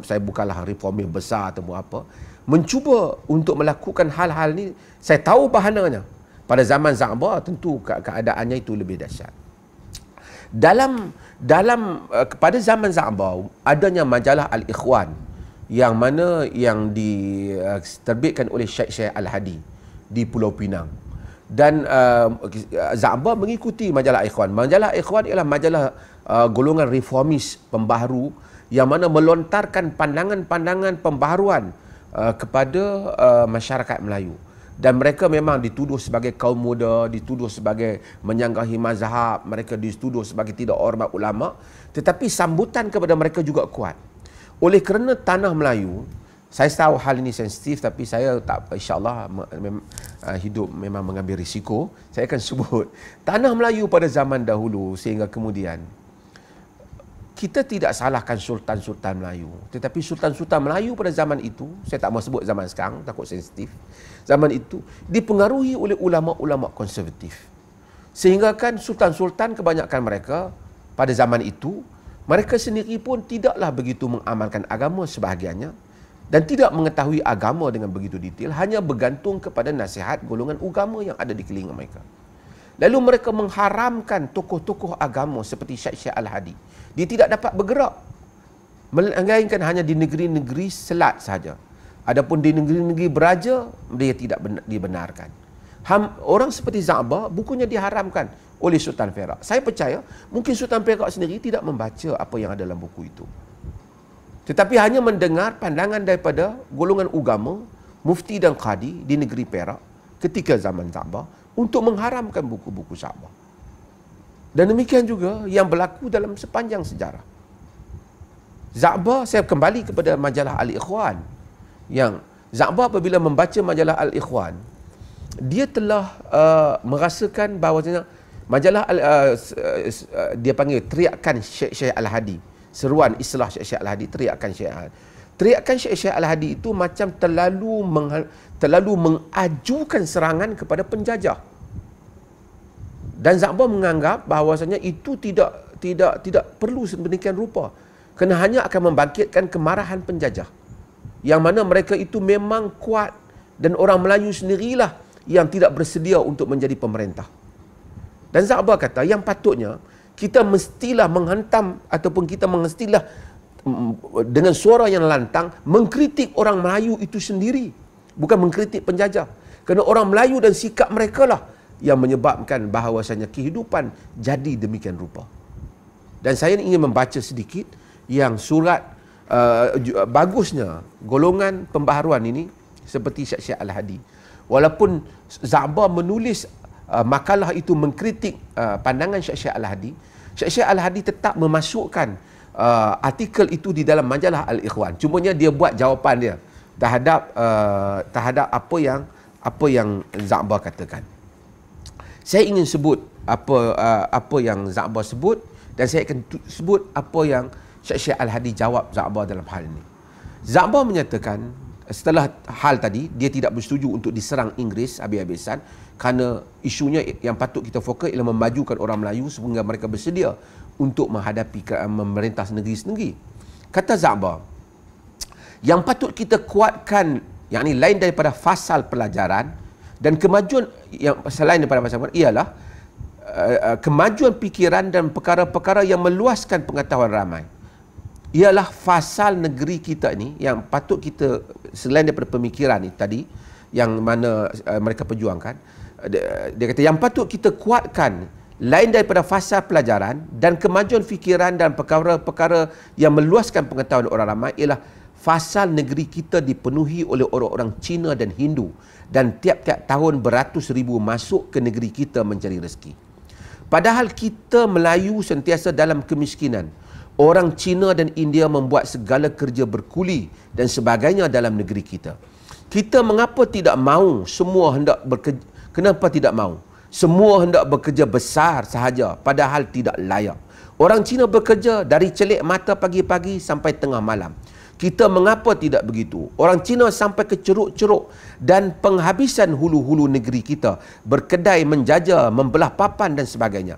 saya bukanlah reformir besar atau apa, mencuba untuk melakukan hal-hal ni. Saya tahu bahananya. Pada zaman Za'bah tentu keadaannya itu lebih dahsyat. Pada zaman Za'bah adanya majalah Al-Ikhwan yang mana yang diterbitkan oleh Syekh Al-Hadi di Pulau Pinang. Dan Za'bah mengikuti majalah Ikhwan. Majalah Ikhwan ialah majalah golongan reformis pembaharu yang mana melontarkan pandangan-pandangan pembaharuan kepada masyarakat Melayu. Dan mereka memang dituduh sebagai kaum muda, dituduh sebagai menyanggahi mazhab, mereka dituduh sebagai tidak hormat ulama, tetapi sambutan kepada mereka juga kuat. Oleh kerana tanah Melayu Saya tahu hal ini sensitif, tapi saya tak, insyaAllah hidup memang mengambil risiko. Saya akan sebut tanah Melayu pada zaman dahulu sehingga kemudian kita tidak salahkan sultan-sultan Melayu, tetapi sultan-sultan Melayu pada zaman itu, saya tak mau sebut zaman sekarang, takut sensitif, zaman itu dipengaruhi oleh ulama-ulama konservatif. Sehingga kan sultan-sultan kebanyakan mereka pada zaman itu, mereka sendiri pun tidaklah begitu mengamalkan agama sebahagiannya dan tidak mengetahui agama dengan begitu detail, hanya bergantung kepada nasihat golongan agama yang ada di keliling mereka. Lalu mereka mengharamkan tokoh-tokoh agama seperti Syekh Al-Hadi. Dia tidak dapat bergerak, melainkan hanya di negeri-negeri selat saja. Adapun di negeri-negeri beraja, dia tidak dibenarkan. Orang seperti Za'bar, bukunya diharamkan oleh Sultan Perak. Saya percaya, mungkin Sultan Perak sendiri tidak membaca apa yang ada dalam buku itu. Tetapi hanya mendengar pandangan daripada golongan agama, mufti dan qadi di negeri Perak ketika zaman Za'bar untuk mengharamkan buku-buku Za'bar. Dan demikian juga yang berlaku dalam sepanjang sejarah. Za'bar, saya kembali kepada majalah Al-Ikhwan. Yang Za'bar apabila membaca majalah Al-Ikhwan, dia telah merasakan bahawasanya majalah dia panggil teriakan Syekh Al-Hadi, seruan istilah Syekh Al-Hadi, teriakan Syekh Al-Hadi. Teriakan Syekh Al-Hadi itu macam terlalu mengajukan serangan kepada penjajah. Dan Za'bar menganggap bahawasanya itu tidak perlu sedemikian rupa, kerana hanya akan membangkitkan kemarahan penjajah, yang mana mereka itu memang kuat dan orang Melayu sendirilah yang tidak bersedia untuk menjadi pemerintah. Dan Za'bar kata yang patutnya kita mestilah menghantam ataupun kita mestilah dengan suara yang lantang mengkritik orang Melayu itu sendiri, bukan mengkritik penjajah. Kerana orang Melayu dan sikap mereka lah yang menyebabkan bahawasanya kehidupan jadi demikian rupa. Dan saya ingin membaca sedikit yang surat bagusnya golongan pembaharuan ini seperti Syekh Al-Hadi. Walaupun Za'bar menulis makalah itu mengkritik pandangan Syekh Al-Hadi, Syekh Al-Hadi tetap memasukkan artikel itu di dalam majalah Al-Ikhwan. Cumanya dia buat jawapan dia terhadap apa yang Za'bar katakan. Saya ingin sebut apa yang Za'bar sebut, dan saya akan sebut apa yang Syekh Al-Hadi jawab Za'bar dalam hal ini. Za'bar menyatakan setelah hal tadi, dia tidak bersetuju untuk diserang Inggeris habis-habisan, kerana isunya yang patut kita fokus ialah memajukan orang Melayu sehingga mereka bersedia untuk menghadapi memerintah negeri-negeri. Kata Za'bar, yang patut kita kuatkan, yakni lain daripada fasal pelajaran dan kemajuan yang selain daripada fasal pelajaran, ialah kemajuan fikiran dan perkara-perkara yang meluaskan pengetahuan ramai. Ialah fasal negeri kita ni yang patut kita, selain daripada pemikiran ni tadi yang mana mereka perjuangkan, dia kata yang patut kita kuatkan lain daripada fasal pelajaran dan kemajuan fikiran dan perkara-perkara yang meluaskan pengetahuan orang ramai ialah fasal negeri kita dipenuhi oleh orang-orang Cina dan Hindu, dan tiap-tiap tahun beratus ribu masuk ke negeri kita mencari rezeki. Padahal kita Melayu sentiasa dalam kemiskinan. Orang Cina dan India membuat segala kerja berkuli dan sebagainya dalam negeri kita. Kita mengapa tidak mahu semua hendak bekerja? Kenapa tidak mahu? Semua hendak bekerja besar sahaja, padahal tidak layak. Orang Cina bekerja dari celik mata pagi-pagi sampai tengah malam. Kita mengapa tidak begitu? Orang Cina sampai ke ceruk-ceruk dan penghabisan hulu-hulu negeri kita, berkedai, menjajah, membelah papan dan sebagainya.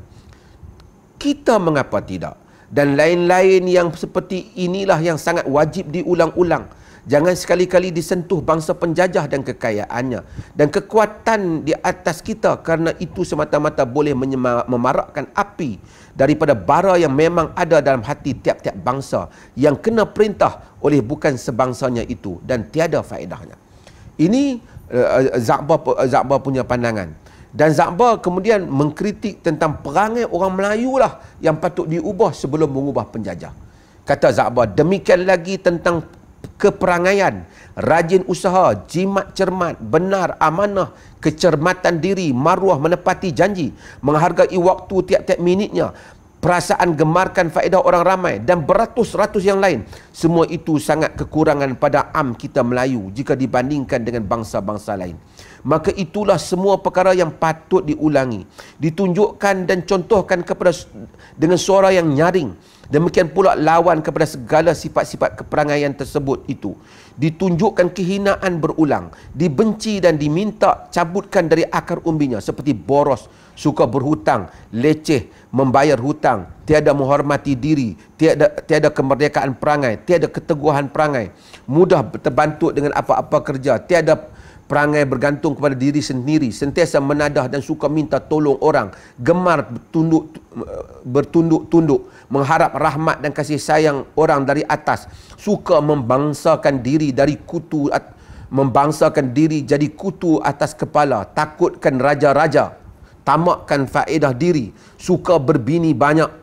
Kita mengapa tidak? Dan lain-lain yang seperti inilah yang sangat wajib diulang-ulang. Jangan sekali-kali disentuh bangsa penjajah dan kekayaannya dan kekuatan di atas kita, kerana itu semata-mata boleh memarakkan api daripada bara yang memang ada dalam hati tiap-tiap bangsa yang kena perintah oleh bukan sebangsanya itu dan tiada faedahnya. Ini Za'bar punya pandangan. Dan Za'bar kemudian mengkritik tentang perangai orang Melayu lah yang patut diubah sebelum mengubah penjajah. Kata Za'bar, demikian lagi tentang keperangaian, rajin usaha, jimat cermat, benar, amanah, kecermatan diri, maruah, menepati janji, menghargai waktu tiap-tiap minitnya, perasaan gemarkan faedah orang ramai dan beratus-ratus yang lain. Semua itu sangat kekurangan pada kita Melayu jika dibandingkan dengan bangsa-bangsa lain. Maka itulah semua perkara yang patut diulangi, ditunjukkan dan contohkan dengan suara yang nyaring. Demikian pula lawan kepada segala sifat-sifat keperangaian tersebut itu. Ditunjukkan kehinaan berulang, dibenci dan diminta cabutkan dari akar umbinya, seperti boros, suka berhutang, leceh, membayar hutang, tiada menghormati diri, tiada kemerdekaan perangai, tiada keteguhan perangai, mudah terbantu dengan apa-apa kerja, tiada perangai bergantung kepada diri sendiri, sentiasa menadah dan suka minta tolong orang, gemar bertunduk-tunduk, mengharap rahmat dan kasih sayang orang dari atas, suka membangsakan diri jadi kutu atas kepala, takutkan raja-raja, tamakkan faedah diri, suka berbini banyak,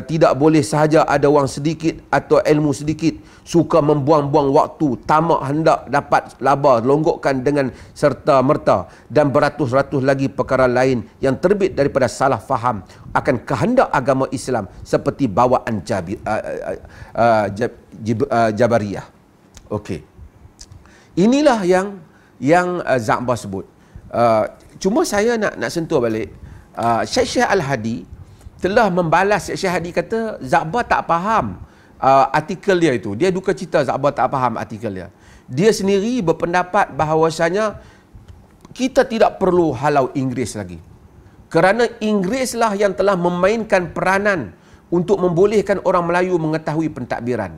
tidak boleh sahaja ada wang sedikit atau ilmu sedikit, suka membuang-buang waktu, tamak hendak dapat laba, longgokkan dengan serta merta, dan beratus-ratus lagi perkara lain yang terbit daripada salah faham akan kehendak agama Islam seperti bawaan Jabariyah. Okey. Inilah yang Za'bah sebut. Cuma saya nak sentuh balik. Syekh Al-Hadi telah membalas. Syekh Hadi kata Za'bah tak faham artikel dia itu. Dia duka cita Za'bah tak faham artikel dia. Dia sendiri berpendapat bahawasanya kita tidak perlu halau Inggeris lagi. Kerana Inggerislah yang telah memainkan peranan untuk membolehkan orang Melayu mengetahui pentadbiran.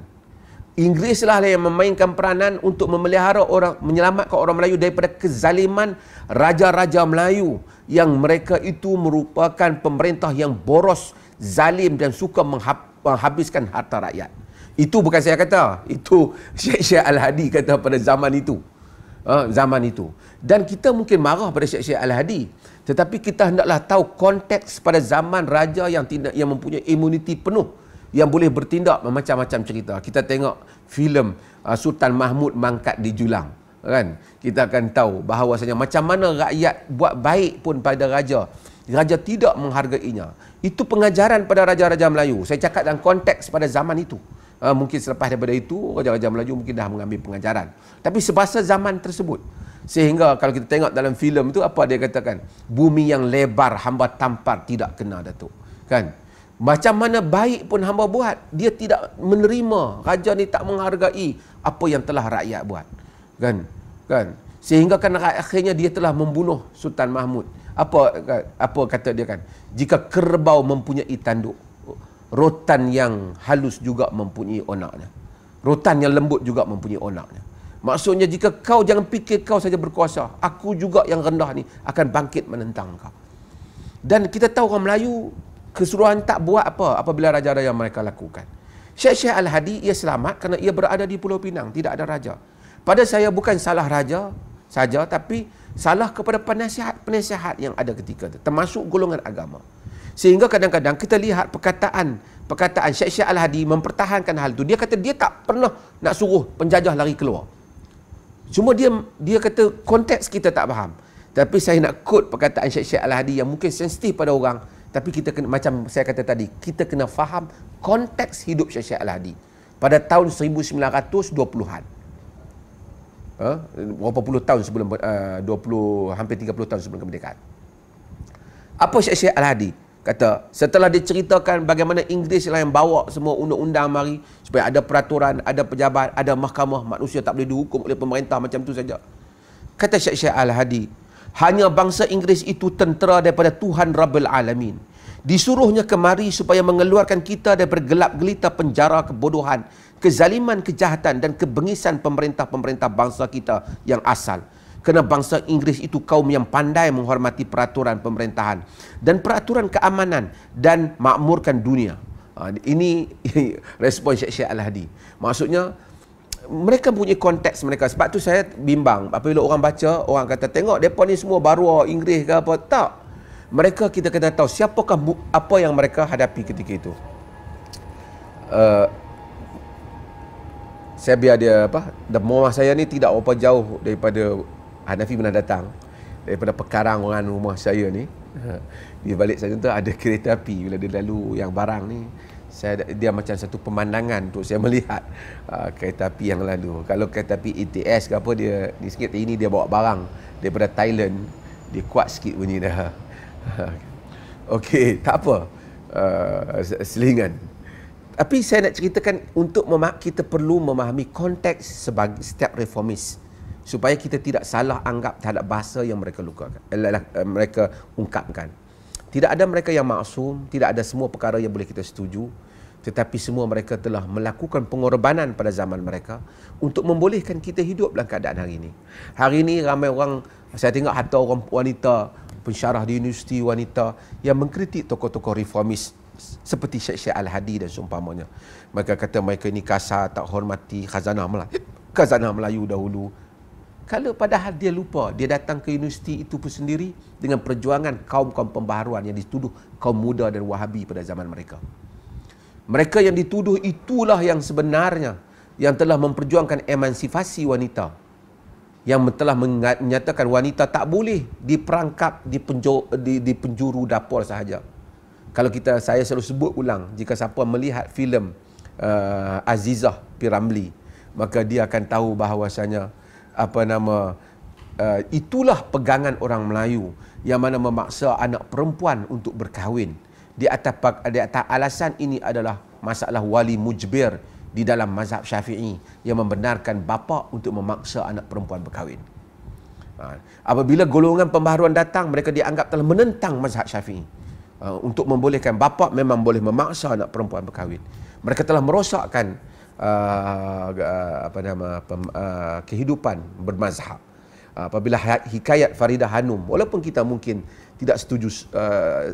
Inggerislah yang memainkan peranan untuk menyelamatkan orang Melayu daripada kezaliman raja-raja Melayu yang mereka itu merupakan pemerintah yang boros, zalim dan suka menghabiskan harta rakyat. Itu bukan saya kata, itu Syekh Al-Hadi kata pada zaman itu. Dan kita mungkin marah pada Syekh Al-Hadi, tetapi kita hendaklah tahu konteks pada zaman raja yang mempunyai imuniti penuh, yang boleh bertindak macam-macam cerita. Kita tengok filem Sultan Mahmud mangkat di Julang, kan? Kita akan tahu bahawasanya macam mana rakyat buat baik pun pada raja. Raja tidak menghargainya. Itu pengajaran pada raja-raja Melayu. Saya cakap dalam konteks pada zaman itu. Mungkin selepas daripada itu, raja-raja Melayu mungkin dah mengambil pengajaran. Tapi sebahasa zaman tersebut. Sehingga kalau kita tengok dalam filem itu, apa dia katakan? Bumi yang lebar hamba tampar tidak kena, Datuk. Kan? Macam mana baik pun hamba buat, dia tidak menerima. Raja ni tak menghargai apa yang telah rakyat buat. Kan? Sehingga kan akhirnya dia telah membunuh Sultan Mahmud. Apa kata dia kan? Jika kerbau mempunyai tanduk, rotan yang halus juga mempunyai onaknya. Rotan yang lembut juga mempunyai onaknya. Maksudnya jika kau jangan fikir kau saja berkuasa, aku juga yang rendah ni akan bangkit menentang kau. Dan kita tahu orang Melayu keseluruhan tak buat apa apabila raja-raja mereka lakukan. Syekh Al-Hadi ia selamat kerana ia berada di Pulau Pinang, tidak ada raja. Pada saya bukan salah raja saja, tapi salah kepada penasihat yang ada ketika itu, termasuk golongan agama. Sehingga kadang-kadang kita lihat perkataan Syekh Al-Hadi mempertahankan hal itu. Dia kata dia tak pernah nak suruh penjajah lari keluar. Cuma dia kata konteks kita tak faham. Tapi saya nak quote perkataan Syekh Al-Hadi yang mungkin sensitif pada orang. Tapi kita kena, macam saya kata tadi, kita kena faham konteks hidup Syekh Al-Hadi pada tahun 1920-an. Berapa puluh tahun sebelum 20 hampir 30 tahun sebelum kemerdekaan. Apa Syekh Al-Hadi kata? Setelah diceritakan bagaimana Inggeris lah yang bawa semua undang-undang mari supaya ada peraturan, ada pejabat, ada mahkamah, manusia tak boleh dihukum oleh pemerintah macam tu saja. Kata Syekh Al-Hadi, hanya bangsa Inggeris itu tentera daripada Tuhan Rabbul Alamin. Disuruhnya kemari supaya mengeluarkan kita daripada gelap gelita penjara kebodohan, kezaliman, kejahatan dan kebengisan pemerintah-pemerintah bangsa kita yang asal. Kerana bangsa Inggeris itu kaum yang pandai menghormati peraturan pemerintahan dan peraturan keamanan dan makmurkan dunia. Ini respon Syekh Al-Hadi. Maksudnya, mereka punya konteks mereka. Sebab tu saya bimbang apabila orang baca, orang kata tengok mereka ni semua baru Inggeris ke apa. Tak. Mereka kita kena tahu siapakah apa yang mereka hadapi ketika itu. Saya biar dia rumah saya ni tidak berapa jauh daripada Hanafi pernah datang daripada Pekarang orang rumah saya ni. Di balik sana tu ada kereta api. Bila dia lalu yang barang ni, dia macam satu pemandangan untuk saya melihat kereta api yang lalu. Kalau kereta api ETS ke apa, dia ni sikit ini dia bawa barang daripada Thailand, dia kuat sikit bunyi dah. Okey, tak apa. Selingan. Tapi saya nak ceritakan untuk kita perlu memahami konteks sebagai setiap reformis supaya kita tidak salah anggap terhadap bahasa yang mereka mereka ungkapkan. Tidak ada mereka yang maksum, tidak ada semua perkara yang boleh kita setuju, tetapi semua mereka telah melakukan pengorbanan pada zaman mereka untuk membolehkan kita hidup dalam keadaan hari ini. Hari ini ramai orang, saya tengok hatta orang wanita, pensyarah di universiti wanita yang mengkritik tokoh-tokoh reformis seperti Syekh Al-Hadi dan seumpamanya. Mereka kata mereka ini kasar, tak hormati khazanah Melayu dahulu. Kalau padahal dia lupa, dia datang ke universiti itu pun sendiri dengan perjuangan kaum-kaum pembaharuan yang dituduh kaum muda dan Wahabi pada zaman mereka. Mereka yang dituduh itulah yang sebenarnya yang telah memperjuangkan emansipasi wanita, yang telah menyatakan wanita tak boleh diperangkap di penjuru dapur sahaja. Kalau saya selalu sebut ulang, jika siapa melihat filem Azizah P. Ramli, maka dia akan tahu bahawasanya itulah pegangan orang Melayu yang mana memaksa anak perempuan untuk berkahwin di atas alasan ini adalah masalah wali mujbir di dalam mazhab Syafi'i yang membenarkan bapa untuk memaksa anak perempuan berkahwin. Apabila golongan pembaharuan datang, mereka dianggap telah menentang mazhab Syafi'i untuk membolehkan bapa memang boleh memaksa anak perempuan berkahwin. Mereka telah merosakkan kehidupan bermazhab. Apabila hikayat Faridah Hanum, walaupun kita mungkin tidak setuju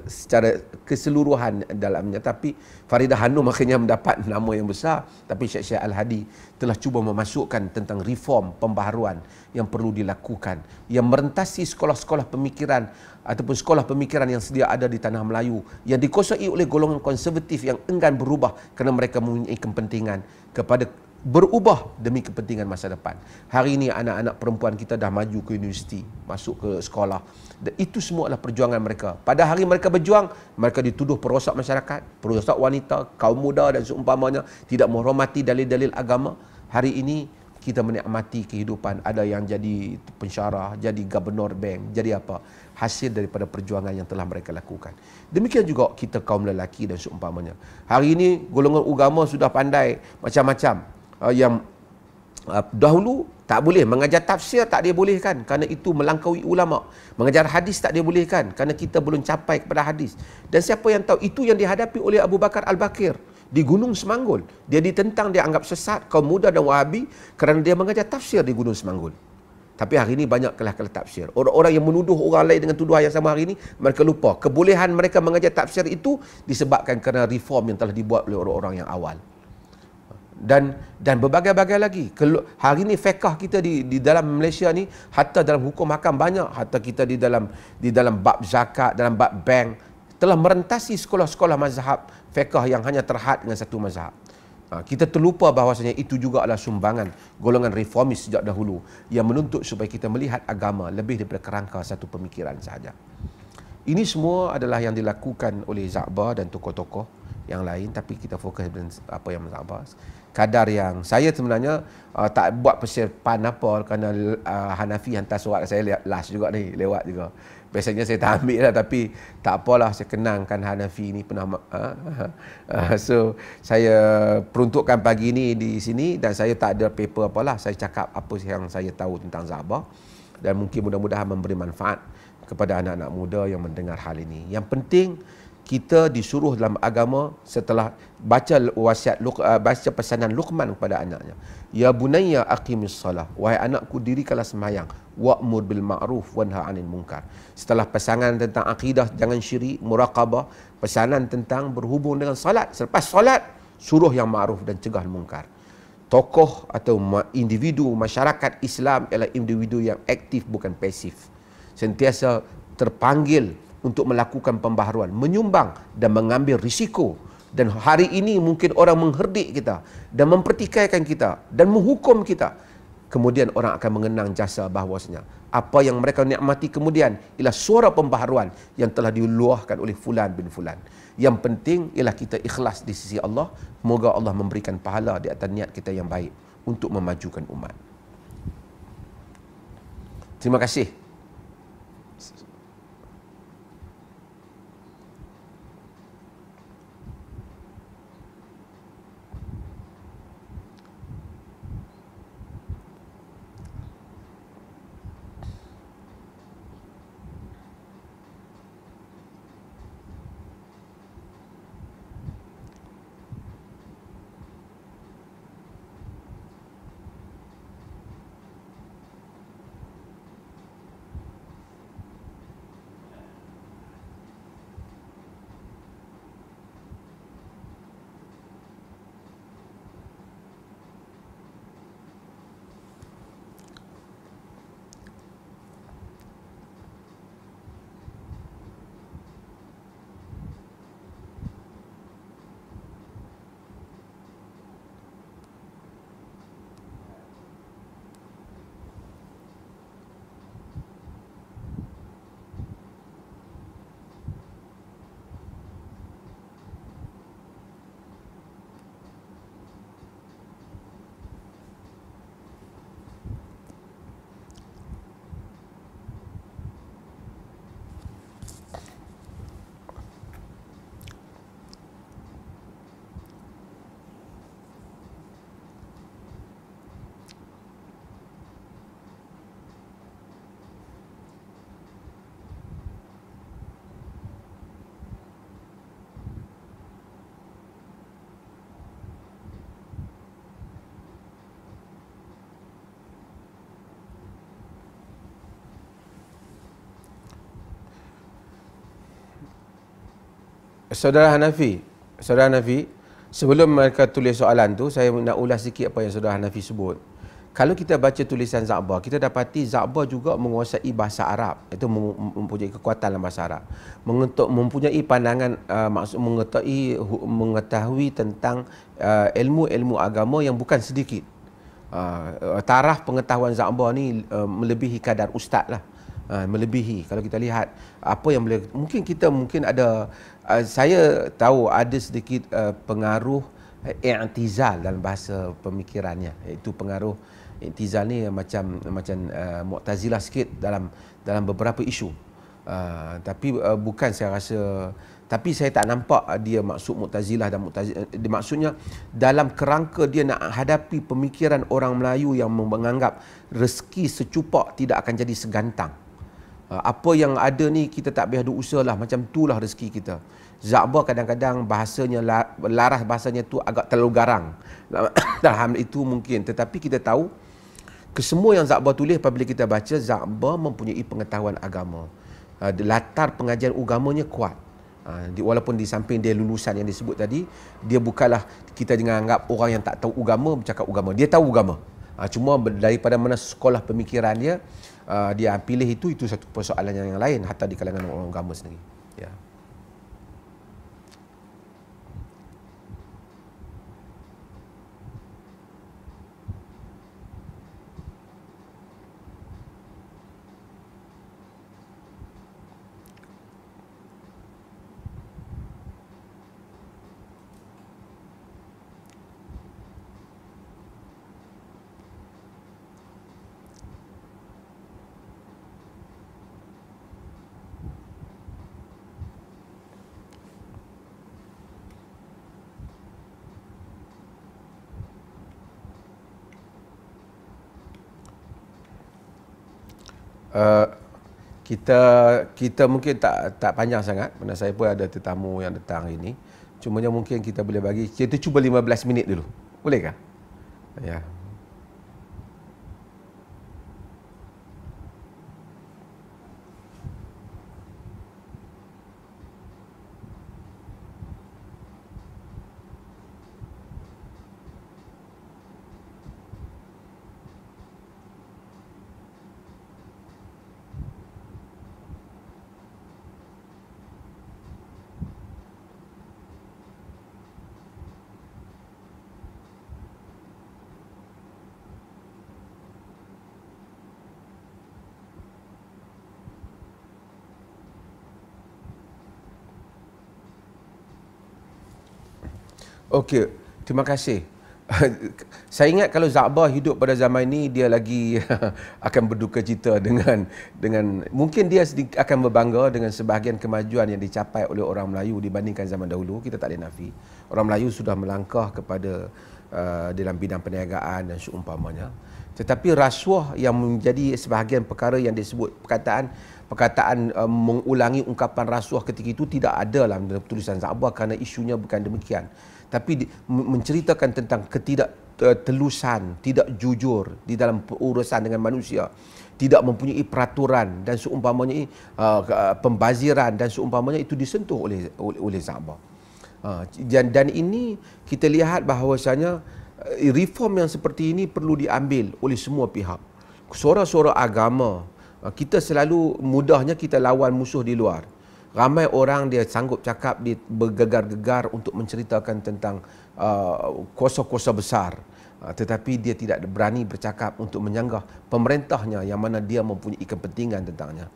secara keseluruhan dalamnya, tapi Faridah Hanum akhirnya mendapat nama yang besar. Tapi Syekh Al-Hadi telah cuba memasukkan tentang reform pembaharuan yang perlu dilakukan, yang merentasi sekolah-sekolah pemikiran ataupun sekolah pemikiran yang sedia ada di tanah Melayu yang dikuasai oleh golongan konservatif yang enggan berubah kerana mereka mempunyai kepentingan kepada berubah demi kepentingan masa depan. Hari ini anak-anak perempuan kita dah maju ke universiti, masuk ke sekolah. Dan itu semua adalah perjuangan mereka. Pada hari mereka berjuang, mereka dituduh perosak masyarakat, perosak wanita, kaum muda dan seumpamanya, tidak menghormati dalil-dalil agama. Hari ini kita menikmati kehidupan, ada yang jadi pensyarah, jadi gubernur bank, jadi apa? Hasil daripada perjuangan yang telah mereka lakukan. Demikian juga kita kaum lelaki dan seumpamanya. Hari ini golongan agama sudah pandai macam-macam. Yang dahulu tak boleh mengajar tafsir, tak dibolehkan kerana itu melangkaui ulama. Mengajar hadis tak dibolehkan kerana kita belum capai kepada hadis. Dan siapa yang tahu itu yang dihadapi oleh Abu Bakar Al-Bakir di Gunung Semanggul. Dia ditentang, dia anggap sesat kaum muda dan Wahabi kerana dia mengajar tafsir di Gunung Semanggul. Tapi hari ini banyak kelah-kelah tafsir. Orang-orang yang menuduh orang lain dengan tuduhan yang sama hari ini, mereka lupa kebolehan mereka mengajar tafsir itu disebabkan kerana reform yang telah dibuat oleh orang-orang yang awal. Dan berbagai-bagai lagi. Hari ini fiqh kita di dalam Malaysia ni, hatta dalam hukum hakam banyak, hatta kita di dalam bab zakat, dalam bab bank, telah merentasi sekolah-sekolah mazhab fiqh yang hanya terhad dengan satu mazhab. Kita terlupa bahawasanya itu juga adalah sumbangan golongan reformis sejak dahulu yang menuntut supaya kita melihat agama lebih daripada kerangka satu pemikiran sahaja. Ini semua adalah yang dilakukan oleh Za'bah dan tokoh-tokoh yang lain, tapi kita fokus dengan apa yang Za'bah. Kadar yang saya sebenarnya tak buat persiapan apa kerana Hanafi hantar surat saya last juga ni, lewat juga. Biasanya saya tak ambil lah, tapi tak apalah, saya kenangkan Hanafi ni pernah so saya peruntukkan pagi ni di sini dan saya tak ada paper apalah, saya cakap apa yang saya tahu tentang Za'bah dan mungkin mudah-mudahan memberi manfaat kepada anak-anak muda yang mendengar hal ini. Yang penting kita disuruh dalam agama setelah baca baca pesanan Luqman kepada anaknya, ya bunayya aqimis salah, wahai anakku dirikanlah sembahyang, wa'mur bil ma'ruf wanha 'anil munkar. Setelah pesanan tentang akidah jangan syirik, muraqabah, pesanan tentang berhubung dengan salat, selepas salat suruh yang ma'ruf dan cegah munkar. Tokoh atau individu masyarakat Islam ialah individu yang aktif bukan pasif, sentiasa terpanggil untuk melakukan pembaharuan, menyumbang dan mengambil risiko. Dan hari ini mungkin orang mengherdik kita dan mempertikaikan kita dan menghukum kita. kemudian orang akan mengenang jasa bahawasanya apa yang mereka nikmati kemudian ialah suara pembaharuan yang telah diluahkan oleh fulan bin fulan. Yang penting ialah kita ikhlas di sisi Allah. Moga Allah memberikan pahala di atas niat kita yang baik untuk memajukan umat. Terima kasih. Saudara Hanafi, sebelum mereka tulis soalan tu, saya nak ulas sikit apa yang Saudara Hanafi sebut. Kalau kita baca tulisan Za'bah, kita dapati Za'bah juga menguasai bahasa Arab. Itu mempunyai kekuatan dalam bahasa Arab. Mempunyai pandangan, maksud mengetahui tentang ilmu-ilmu agama yang bukan sedikit. Taraf pengetahuan Za'bah ni melebihi kadar ustaz lah. Melebihi. Kalau kita lihat apa yang boleh, mungkin ada, saya tahu ada sedikit pengaruh i'tizal dalam bahasa pemikirannya, iaitu pengaruh i'tizal ni macam Mu'tazilah sikit dalam beberapa isu. Tapi bukan, saya rasa, tapi saya tak nampak dia maksud Mu'tazilah dan maksudnya dalam kerangka dia nak hadapi pemikiran orang Melayu yang menganggap rezeki secupak tidak akan jadi segantang. Apa yang ada ni kita tak payah usaha lah, macam itulah rezeki kita. Za'bah kadang-kadang bahasanya, laras bahasanya tu agak terlalu garang. Dalam itu mungkin, tetapi kita tahu kesemua yang Za'bah tulis apabila kita baca, Za'bah mempunyai pengetahuan agama. Latar pengajian agamanya kuat. Walaupun di samping dia lulusan yang disebut tadi, dia bukanlah, kita jangan anggap orang yang tak tahu agama bercakap agama. Dia tahu agama. Cuma daripada mana sekolah pemikiran dia, dia pilih itu satu persoalan yang lain, hatta di kalangan orang agama sendiri. Ya. Kita mungkin tak panjang sangat, kerana saya pun ada tetamu yang datang hari ini. Cumanya mungkin kita boleh bagi, kita cuba 15 minit dulu. Bolehkah? Ya. Okey, terima kasih. Saya ingat kalau Za'bah hidup pada zaman ini, dia lagi akan berduka cita dengan mungkin dia akan berbangga dengan sebahagian kemajuan yang dicapai oleh orang Melayu dibandingkan zaman dahulu. Kita tak boleh nafi. Orang Melayu sudah melangkah kepada dalam bidang perniagaan dan seumpamanya. Tetapi rasuah yang menjadi sebahagian perkara yang disebut perkataan mengulangi ungkapan rasuah ketika itu tidak ada dalam tulisan Za'bah kerana isunya bukan demikian. Tapi menceritakan tentang ketidaktelusan, tidak jujur di dalam urusan dengan manusia, tidak mempunyai peraturan dan seumpamanya, pembaziran dan seumpamanya, itu disentuh oleh Za'bah. Dan ini kita lihat bahawasanya reform yang seperti ini perlu diambil oleh semua pihak. Suara-suara agama, kita selalu mudahnya kita lawan musuh di luar. Ramai orang dia sanggup cakap, dia bergegar-gegar untuk menceritakan tentang kuasa-kuasa besar, tetapi dia tidak berani bercakap untuk menyanggah pemerintahnya yang mana dia mempunyai kepentingan tentangnya.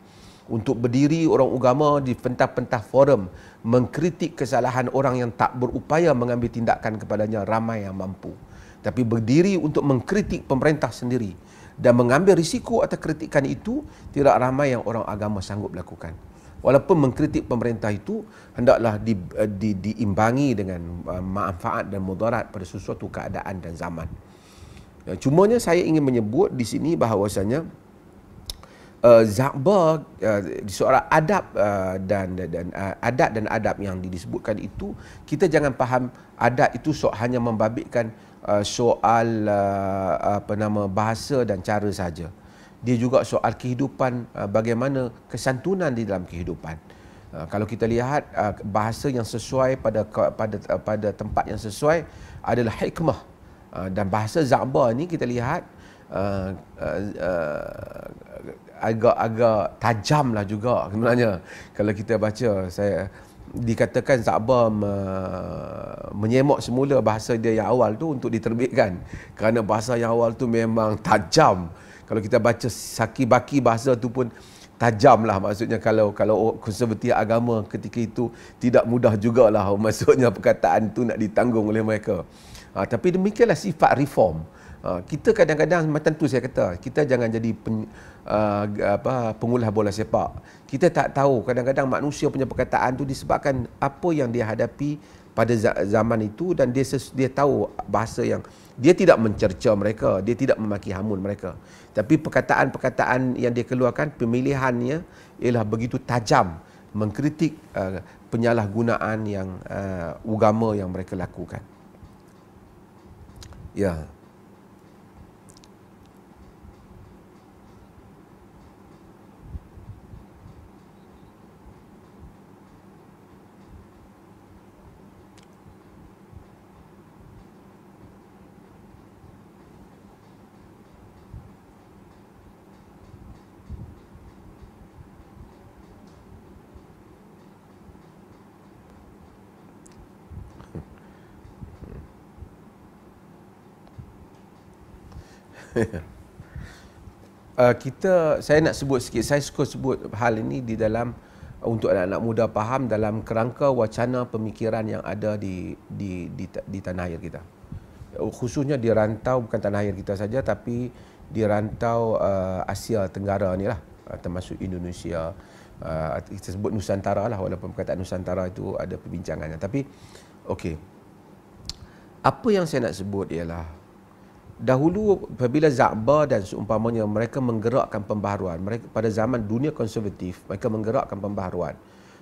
Untuk berdiri orang agama di pentah-pentah forum mengkritik kesalahan orang yang tak berupaya mengambil tindakan kepadanya ramai yang mampu. Tapi berdiri untuk mengkritik pemerintah sendiri dan mengambil risiko atas kritikan itu, tidak ramai yang orang agama sanggup lakukan. Walaupun mengkritik pemerintah itu hendaklah diimbangi dengan manfaat dan mudarat pada sesuatu keadaan dan zaman. Cumanya saya ingin menyebut di sini bahawasanya Za'bah soal adab dan adat dan adab yang disebutkan itu, kita jangan faham adat itu hanya membabitkan soal bahasa dan cara saja. Dia juga soal kehidupan, bagaimana kesantunan di dalam kehidupan. Kalau kita lihat bahasa yang sesuai pada tempat yang sesuai adalah hikmah. Dan bahasa Za'bah ni kita lihat agak tajam lah juga sebenarnya. Kalau kita baca, saya dikatakan Za'bah menyemok semula bahasa dia yang awal tu untuk diterbitkan, kerana bahasa yang awal tu memang tajam. Kalau kita baca saki-baki bahasa tu pun tajam lah, maksudnya kalau konservatif agama ketika itu tidak mudah jugalah maksudnya perkataan tu nak ditanggung oleh mereka. Tapi demikianlah sifat reform. Kita kadang-kadang macam tu saya kata, kita jangan jadi pengulas bola sepak. Kita tak tahu kadang-kadang manusia punya perkataan tu disebabkan apa yang dia hadapi pada zaman itu, dan dia tahu bahasa yang dia tidak mencerca mereka, dia tidak memaki hamun mereka. Tapi perkataan-perkataan yang dia keluarkan, pemilihannya ialah begitu tajam mengkritik penyalahgunaan yang agama yang mereka lakukan. Ya. Saya nak sebut sikit, saya suka sebut hal ini di dalam untuk anak-anak muda faham dalam kerangka wacana pemikiran yang ada di tanah air kita. Khususnya di rantau, bukan tanah air kita saja, tapi di rantau Asia Tenggara ni lah, termasuk Indonesia. Kita sebut Nusantara lah, walaupun perkataan Nusantara itu ada perbincangannya. Tapi okey, apa yang saya nak sebut ialah dahulu apabila Za'bah dan seumpamanya mereka menggerakkan pembaharuan, mereka pada zaman dunia konservatif, mereka menggerakkan pembaharuan.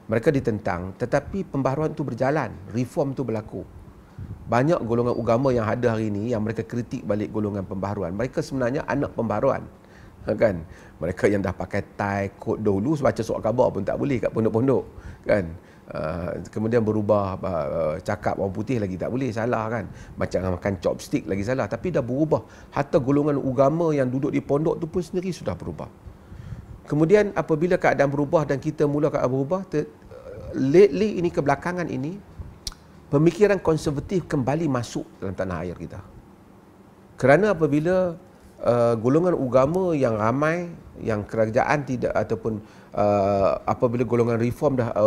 Mereka ditentang, tetapi pembaharuan itu berjalan, reform itu berlaku. Banyak golongan agama yang ada hari ini yang mereka kritik balik golongan pembaharuan. Mereka sebenarnya anak pembaharuan. Kan? Mereka yang dah pakai tie, kot dahulu baca surat khabar pun tak boleh kat pondok-pondok, kan? Kemudian berubah, cakap orang putih lagi tak boleh, salah kan, macam makan chopstick lagi salah. Tapi dah berubah, hatta golongan agama yang duduk di pondok tu pun sendiri sudah berubah. Kemudian apabila keadaan berubah dan kita mula keadaan berubah, lately ini, kebelakangan ini, pemikiran konservatif kembali masuk dalam tanah air kita. Kerana apabila golongan agama yang ramai, yang kerajaan tidak, ataupun apabila golongan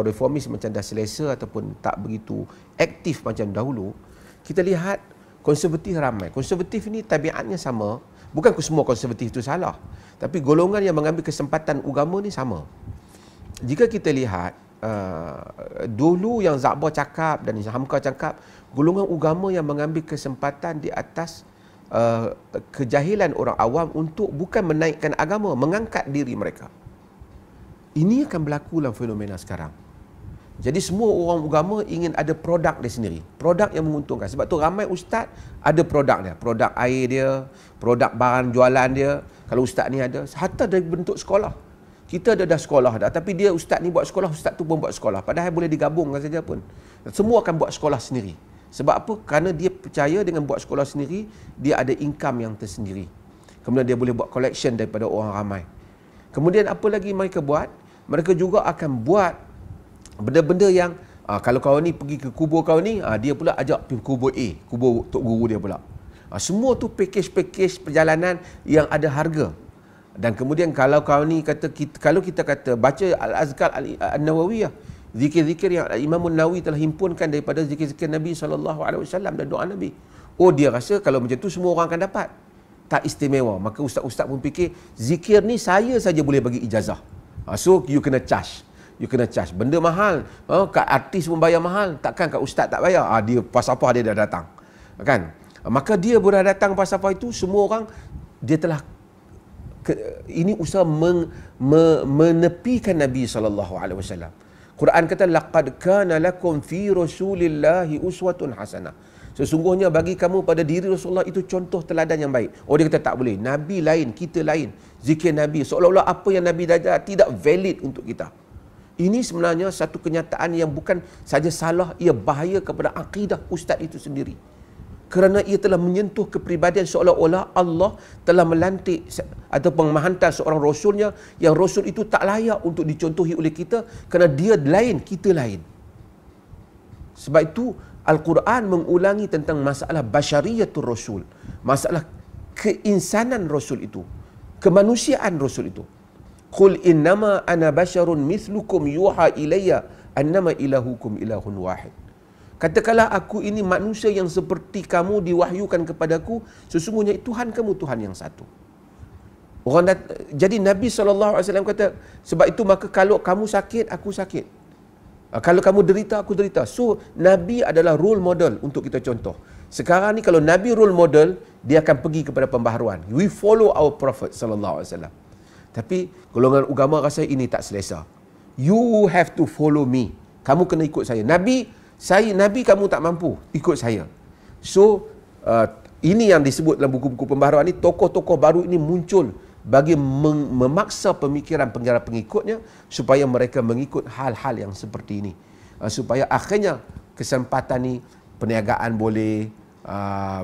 reformis macam dah selesa ataupun tak begitu aktif macam dahulu, kita lihat konservatif ramai. Konservatif ni tabiatnya sama. Bukan semua konservatif itu salah. Tapi golongan yang mengambil kesempatan agama ni sama. Jika kita lihat, dulu yang Za'bah cakap dan Hamka cakap, golongan agama yang mengambil kesempatan di atas kejahilan orang awam untuk bukan menaikkan agama, mengangkat diri mereka. Ini akan berlaku dalam fenomena sekarang. Jadi semua orang agama ingin ada produk dia sendiri. Produk yang menguntungkan. Sebab tu ramai ustaz ada produk dia. Produk air dia, produk barang jualan dia. Kalau ustaz ni ada, hatta dari bentuk sekolah. Kita ada dah sekolah dah. Tapi dia ustaz ni buat sekolah, ustaz tu pun buat sekolah. Padahal boleh digabungkan saja pun. Semua akan buat sekolah sendiri. Sebab apa? Kerana dia percaya dengan buat sekolah sendiri, dia ada income yang tersendiri. Kemudian dia boleh buat collection daripada orang ramai. Kemudian apa lagi mereka buat? Mereka juga akan buat benda-benda yang kalau kau ni pergi ke kubur kau ni, dia pula ajak pergi kubur A, kubur tok guru dia pula. Semua tu package perjalanan yang ada harga. Dan kemudian kalau kau ni kata kalau kita kata baca Al-Azkar An-Nawawiyah, zikir-zikir yang Imam Nawawi telah himpunkan daripada zikir-zikir Nabi SAW dan doa Nabi. Oh, dia rasa kalau macam tu semua orang akan dapat. Tak istimewa. Maka ustaz-ustaz pun fikir zikir ni saya saja boleh bagi ijazah. So you kena charge. You kena charge. Benda mahal. Kat artis pun bayar mahal. Takkan kat ustaz tak bayar? Dia falsafah dia dah datang. Kan? Maka dia boleh datang falsafah itu, semua orang, dia telah ini usaha menepikan Nabi SAW. Quran kata, laqad kana lakum fi rasulillahi uswatun hasanah. Sesungguhnya bagi kamu pada diri Rasulullah itu contoh teladan yang baik. Oh, dia kata tak boleh. Nabi lain, kita lain. Zikir Nabi. Seolah-olah apa yang Nabi dah tidak valid untuk kita. Ini sebenarnya satu kenyataan yang bukan saja salah, ia bahaya kepada akidah ustaz itu sendiri. Kerana ia telah menyentuh kepribadian seolah-olah Allah telah melantik ataupun menghantar seorang rasulnya yang rasul itu tak layak untuk dicontohi oleh kita kerana dia lain, kita lain. Sebab itu Al-Quran mengulangi tentang masalah basyariyatul rasul, masalah keinsanan rasul itu, kemanusiaan rasul itu. Qul innama ana basyarun mithlukum yuha ilayya annama ilahukum ilahun wahid. Katakanlah aku ini manusia yang seperti kamu diwahyukan kepadaku, sesungguhnya Tuhan kamu Tuhan yang satu. Jadi Nabi SAW kata, sebab itu maka kalau kamu sakit, aku sakit. Kalau kamu derita, aku derita. So, Nabi adalah role model untuk kita contoh. Sekarang ni kalau Nabi role model, dia akan pergi kepada pembaharuan. We follow our Prophet SAW. Tapi golongan agama rasa ini tak selesa. You have to follow me. Kamu kena ikut saya. Nabi kamu tak mampu, ikut saya. So, ini yang disebut dalam buku-buku pembaharuan ni, tokoh-tokoh baru ini muncul bagi memaksa pemikiran pengikutnya supaya mereka mengikut hal-hal yang seperti ini. Supaya akhirnya kesempatan ni, perniagaan boleh,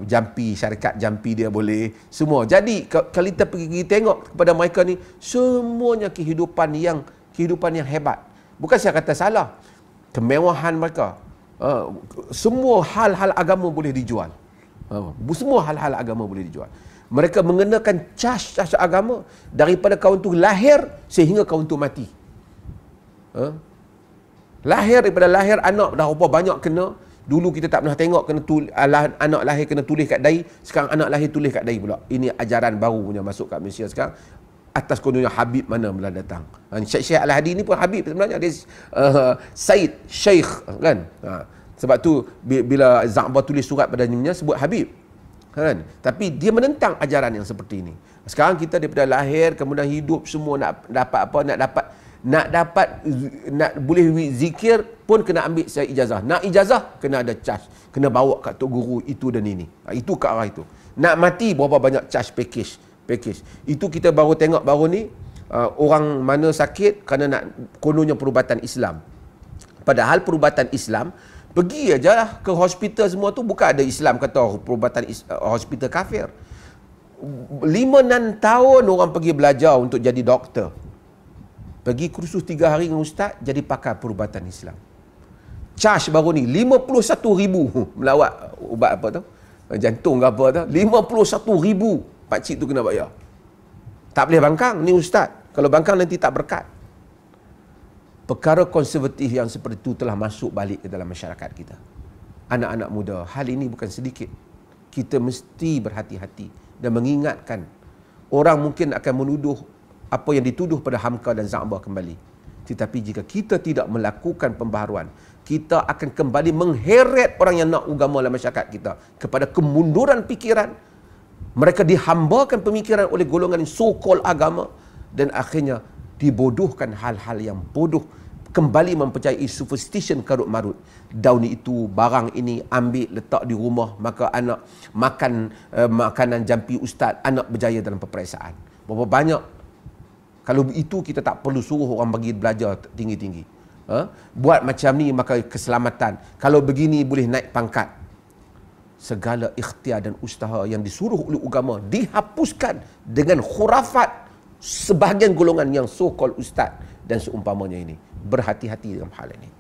jampi, syarikat jampi dia boleh, semua. Jadi kalau kita pergi tengok kepada mereka ni, semuanya kehidupan yang hebat. Bukan saya kata salah, kemewahan mereka, semua hal-hal agama boleh dijual. Semua hal-hal agama boleh dijual. Mereka mengenakan cas agama daripada kawan tu lahir sehingga kawan tu mati. Daripada lahir anak dah berapa banyak kena. Dulu kita tak pernah tengok anak lahir kena tulis kat dahi. Sekarang anak lahir tulis kat dahi pula. Ini ajaran baru punya masuk kat Malaysia sekarang. Atas kononnya Habib mana pula datang. Syekh Al-Hadi ni pun Habib sebenarnya. Dia Said, Syekh kan. Sebab tu bila Za'bah tulis surat pada dia sebut Habib. Kan? Tapi dia menentang ajaran yang seperti ini. Sekarang kita daripada lahir kemudian hidup semua nak dapat apa, nak boleh zikir pun kena ambil saya ijazah. Nak ijazah kena ada charge, kena bawa kat tok guru itu dan ini. Itu ke arah itu. Nak mati berapa banyak charge package. Itu kita baru tengok baru ni orang mana sakit kerana nak kononnya perubatan Islam. Padahal perubatan Islam pergi aja lah ke hospital semua tu, bukan ada Islam kata perubatan hospital kafir. 5-6 tahun orang pergi belajar untuk jadi doktor. Pergi kursus 3 hari dengan ustaz, jadi pakar perubatan Islam. Charge baru ni 51,000 melawat ubat apa tu? Jantung ke apa tu? 51,000 pakcik tu kena bayar. Tak boleh bangkang ni ustaz. Kalau bangkang nanti tak berkat. Perkara konservatif yang seperti itu telah masuk balik ke dalam masyarakat kita. anak-anak muda, hal ini bukan sedikit. Kita mesti berhati-hati dan mengingatkan. Orang mungkin akan menuduh apa yang dituduh pada Hamka dan Za'bah kembali. Tetapi jika kita tidak melakukan pembaharuan, kita akan kembali mengheret orang yang nak agama dalam masyarakat kita kepada kemunduran fikiran. Mereka dihambakan pemikiran oleh golongan so-called agama dan akhirnya dibodohkan hal-hal yang bodoh, kembali mempercayai superstition karut marut. Daun itu, barang ini ambil letak di rumah, maka anak makan makanan jampi ustaz, anak berjaya dalam peperiksaan. Berapa banyak. Kalau itu kita tak perlu suruh orang bagi belajar tinggi-tinggi. Buat macam ni maka keselamatan. Kalau begini boleh naik pangkat. Segala ikhtiar dan usaha yang disuruh oleh agama dihapuskan dengan khurafat sebahagian golongan yang so-called ustaz dan seumpamanya ini. Berhati-hati dalam hal ini.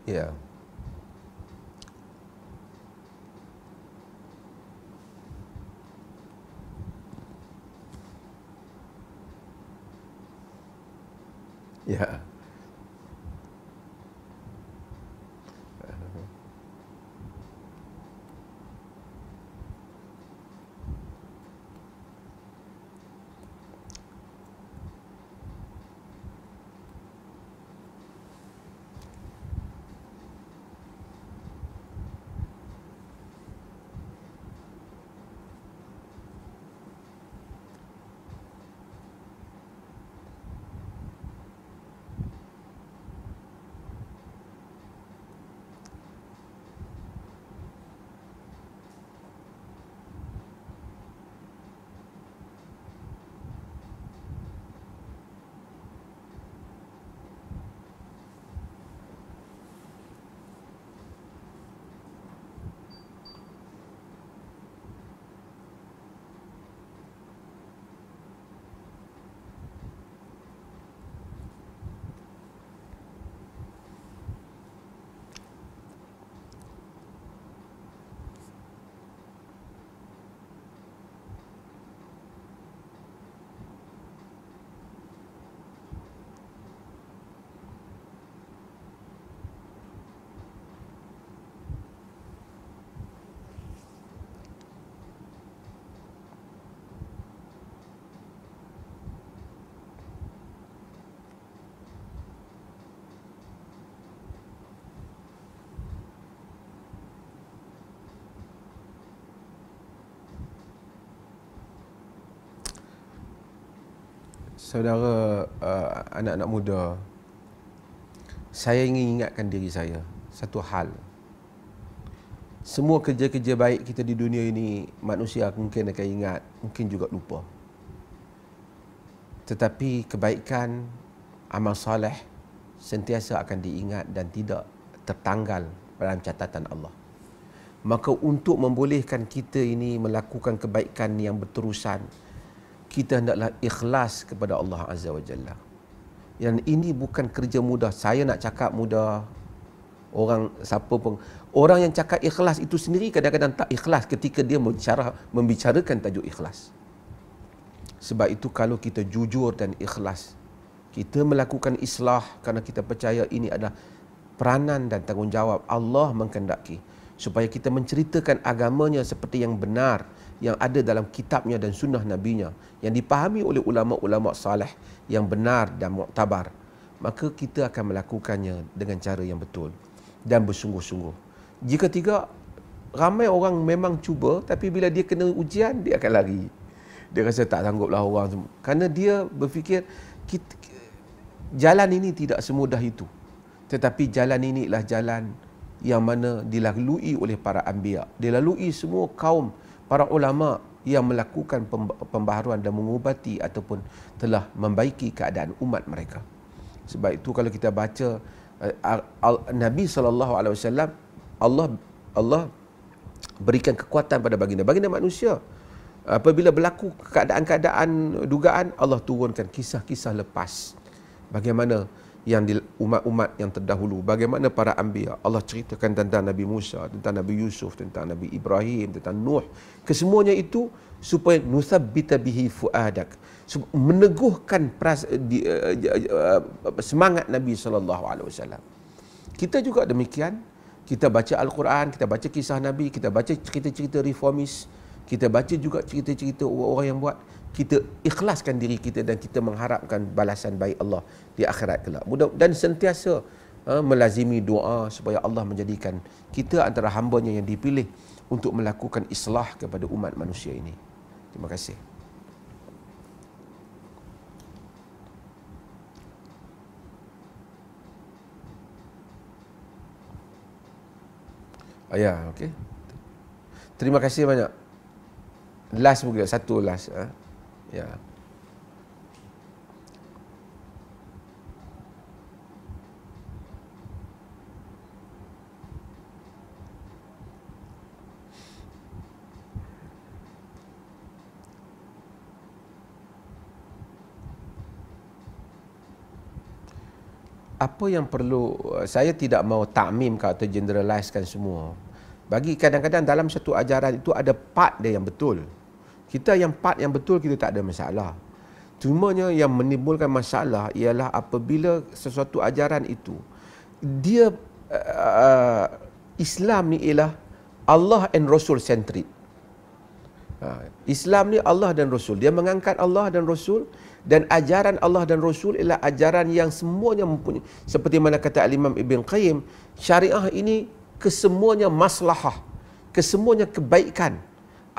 Ya. Ya. Saudara anak-anak muda, saya ingin ingatkan diri saya satu hal. Semua kerja-kerja baik kita di dunia ini, manusia mungkin akan ingat, mungkin juga lupa. Tetapi kebaikan, amal soleh sentiasa akan diingat dan tidak tertanggal dalam catatan Allah. Maka untuk membolehkan kita ini melakukan kebaikan yang berterusan, kita hendaklah ikhlas kepada Allah Azza wa Jalla. Dan ini bukan kerja mudah. Saya nak cakap mudah. Orang siapa pun, orang yang cakap ikhlas itu sendiri kadang-kadang tak ikhlas ketika dia membicarakan tajuk ikhlas. Sebab itu kalau kita jujur dan ikhlas, kita melakukan islah kerana kita percaya ini adalah peranan dan tanggungjawab Allah menghendaki supaya kita menceritakan agamanya seperti yang benar, yang ada dalam kitabnya dan sunnah nabinya, yang dipahami oleh ulama-ulama salih yang benar dan muktabar, maka kita akan melakukannya dengan cara yang betul dan bersungguh-sungguh. Jika tidak, ramai orang memang cuba, tapi bila dia kena ujian, dia akan lari. Dia rasa tak sangguplah orang semua. Kerana dia berfikir, jalan ini tidak semudah itu. Tetapi jalan ini adalah jalan yang mana dilalui oleh para anbiya. Dilalui semua kaum, para ulama yang melakukan pembaharuan dan mengubati ataupun telah membaiki keadaan umat mereka. Sebab itu kalau kita baca Nabi SAW, Allah berikan kekuatan pada baginda manusia. Apabila berlaku keadaan-keadaan dugaan, Allah turunkan kisah-kisah lepas. Bagaimana yang di umat-umat yang terdahulu, bagaimana para anbiya. Allah ceritakan tentang Nabi Musa, tentang Nabi Yusuf, tentang Nabi Ibrahim, tentang Nuh. Kesemuanya itu supaya nuthabbita bihi fuadak, meneguhkan semangat Nabi SAW. Kita juga demikian. Kita baca Al-Quran, kita baca kisah Nabi, kita baca cerita-cerita reformis, kita baca juga cerita-cerita orang-orang yang buat. Kita ikhlaskan diri kita dan kita mengharapkan balasan baik Allah di akhirat kelak. Dan sentiasa melazimi doa supaya Allah menjadikan kita antara hamba-Nya yang dipilih untuk melakukan islah kepada umat manusia ini. Terima kasih. Ya, okey. Terima kasih banyak. Last mungkin, satu last. Ya. Apa yang perlu, saya tidak mau takmim atau generalizekan semua. Bagi kadang-kadang dalam satu ajaran itu ada part dia yang betul. Kita yang part yang betul kita tak ada masalah. Cumanya yang menimbulkan masalah ialah apabila sesuatu ajaran itu dia Islam ni ialah Allah and Rasul centric. Islam ni Allah dan Rasul. Dia mengangkat Allah dan Rasul, dan ajaran Allah dan Rasul ialah ajaran yang semuanya mempunyai, seperti mana kata Al-Imam Ibn Qayyim, syariah ini kesemuanya maslahah, kesemuanya kebaikan.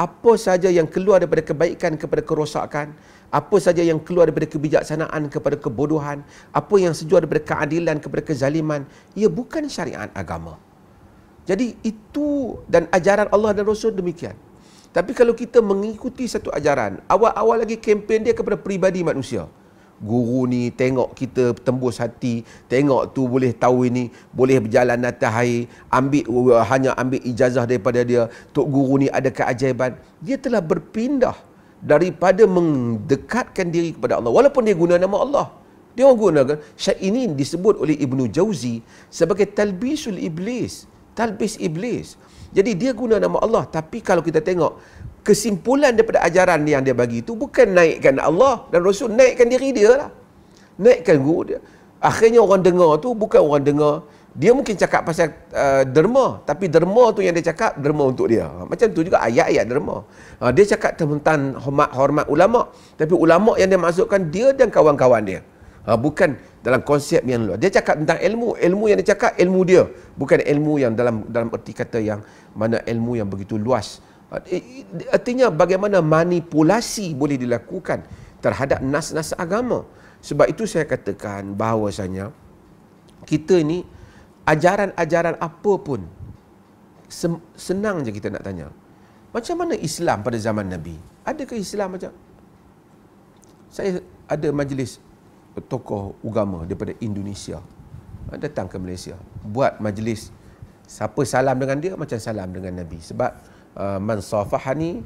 Apa saja yang keluar daripada kebaikan kepada kerosakan, apa saja yang keluar daripada kebijaksanaan kepada kebodohan, apa yang sejuar daripada keadilan kepada kezaliman, ia bukan syariat agama. Jadi itu, dan ajaran Allah dan Rasul demikian. Tapi kalau kita mengikuti satu ajaran, awal-awal lagi kempen dia kepada peribadi manusia. Guru ni tengok kita tembus hati, tengok tu boleh tahu ini, boleh berjalan atas air, hanya ambil ijazah daripada dia, tok guru ni ada keajaiban. Dia telah berpindah daripada mendekatkan diri kepada Allah. Walaupun dia guna nama Allah, dia orang gunakan. Ini disebut oleh Ibnu Jauzi sebagai talbisul iblis, talbis iblis. Jadi dia guna nama Allah, tapi kalau kita tengok kesimpulan daripada ajaran yang dia bagi itu bukan naikkan Allah dan Rasul, naikkan diri dia lah, naikkan guru dia. Akhirnya orang dengar tu bukan orang dengar, dia mungkin cakap pasal derma, tapi derma tu yang dia cakap derma untuk dia. Macam tu juga ayat-ayat derma. Dia cakap tentang hormat ulama, tapi ulama yang dia masukkan dia dan kawan-kawan dia. Bukan dalam konsep yang luar. Dia cakap tentang ilmu yang dia cakap ilmu dia, bukan ilmu yang dalam erti kata yang mana ilmu yang begitu luas. Artinya bagaimana manipulasi boleh dilakukan terhadap nas-nas agama. Sebab itu saya katakan bahawasanya kita ini ajaran-ajaran apa pun senang je kita nak tanya. Macam mana Islam pada zaman Nabi? Adakah Islam macam? Saya ada majlis tokoh agama daripada Indonesia datang ke Malaysia, buat majlis, siapa salam dengan dia macam salam dengan Nabi. Sebab man safahani,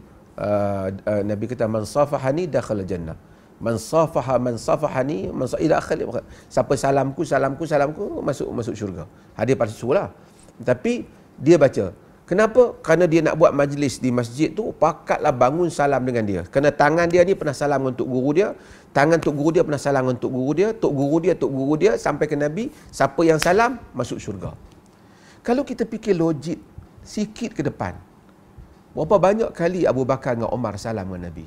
Nabi kata man safahani dakhala jannah, man safahani ila akhir, siapa salamku masuk syurga. Dia pasti suruh lah. Tapi dia baca, kenapa? Kerana dia nak buat majlis di masjid tu, pakatlah bangun salam dengan dia. Kerana tangan dia ni pernah salam untuk guru dia, tangan tok guru dia pernah salam untuk guru dia, tok guru dia sampai ke Nabi, siapa yang salam masuk syurga. Kalau kita fikir logik sikit ke depan, berapa banyak kali Abu Bakar dengan Umar salam dengan Nabi,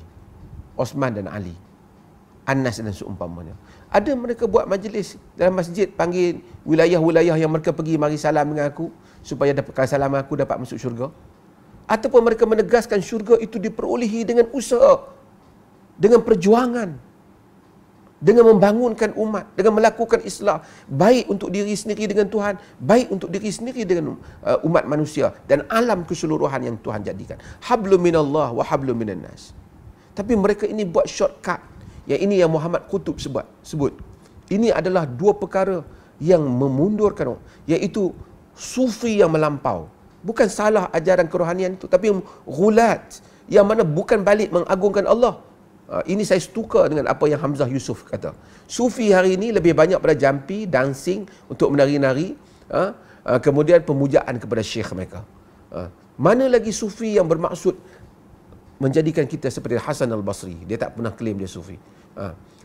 Osman dan Ali, Anas dan seumpamanya. Ada mereka buat majlis dalam masjid, panggil wilayah-wilayah yang mereka pergi, mari salam dengan aku, supaya dapat salam aku dapat masuk syurga. Ataupun mereka menegaskan syurga itu diperolehi dengan usaha, dengan perjuangan, dengan membangunkan umat, dengan melakukan islah, baik untuk diri sendiri dengan Tuhan, baik untuk diri sendiri dengan umat manusia dan alam keseluruhan yang Tuhan jadikan. Hablum minallah wa hablum minan nas. Tapi mereka ini buat shortcut. Yang ini yang Muhammad Qutub sebut. Ini adalah dua perkara yang memundurkan orang, iaitu sufi yang melampau. Bukan salah ajaran kerohanian itu, tapi ghulat, yang mana bukan balik mengagungkan Allah. Ini saya setuka dengan apa yang Hamzah Yusuf kata. Sufi hari ini lebih banyak pada jampi, dancing untuk menari-nari, kemudian pemujaan kepada syekh mereka. Mana lagi sufi yang bermaksud menjadikan kita seperti Hasan al-Basri? Dia tak pernah claim dia sufi.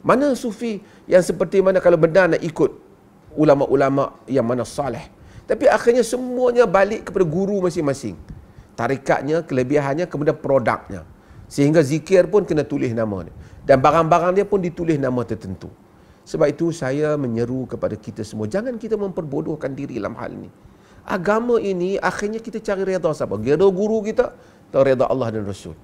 Mana sufi yang seperti mana kalau benar nak ikut ulama-ulama yang mana salih, tapi akhirnya semuanya balik kepada guru masing-masing. Tarikatnya, kelebihannya, kemudian produknya. Sehingga zikir pun kena tulis nama dia. Dan barang-barang dia pun ditulis nama tertentu. Sebab itu saya menyeru kepada kita semua, jangan kita memperbodohkan diri dalam hal ini. Agama ini akhirnya kita cari redha siapa? Redha guru kita atau redha Allah dan Rasul?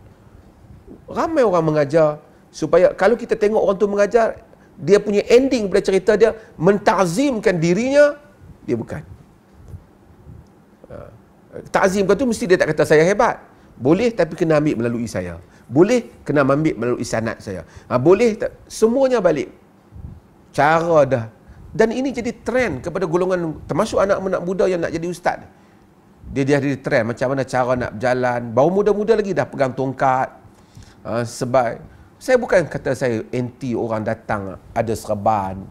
Ramai orang mengajar supaya kalau kita tengok orang tu mengajar, dia punya ending pada cerita dia mentazimkan dirinya, dia bukan. Ta'zimkan tu mesti dia tak kata saya hebat. Boleh, tapi kena ambil melalui saya. Boleh, kena ambil melalui sanad saya. Boleh, semuanya balik. Cara dah. Dan ini jadi trend kepada golongan, termasuk anak-anak muda yang nak jadi ustaz. Dia jadi trend macam mana cara nak berjalan. Baru muda-muda lagi dah pegang tongkat. Sebab saya bukan kata saya anti orang datang ada serban.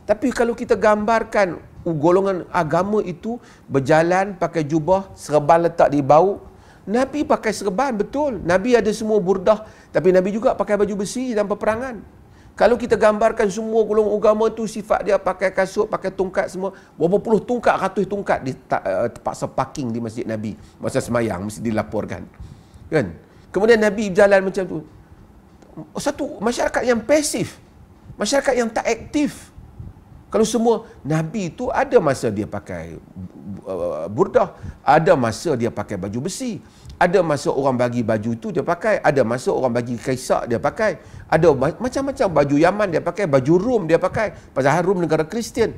Tapi kalau kita gambarkan golongan agama itu berjalan pakai jubah, serban letak di bau. Nabi pakai serban, betul. Nabi ada semua burdah. Tapi Nabi juga pakai baju besi dalam peperangan. Kalau kita gambarkan semua golongan agama itu sifat dia pakai kasut, pakai tongkat semua. Berapa puluh tongkat, ratus tongkat terpaksa parking di masjid Nabi. Masa semayang, mesti dilaporkan. Kan? Kemudian Nabi berjalan macam tu. Satu masyarakat yang pasif, masyarakat yang tak aktif. Kalau semua Nabi itu ada masa dia pakai burdah, ada masa dia pakai baju besi, ada masa orang bagi baju itu dia pakai, ada masa orang bagi kaisak dia pakai, ada macam-macam baju Yaman dia pakai, baju Rom dia pakai, pasal Rom negara Kristian.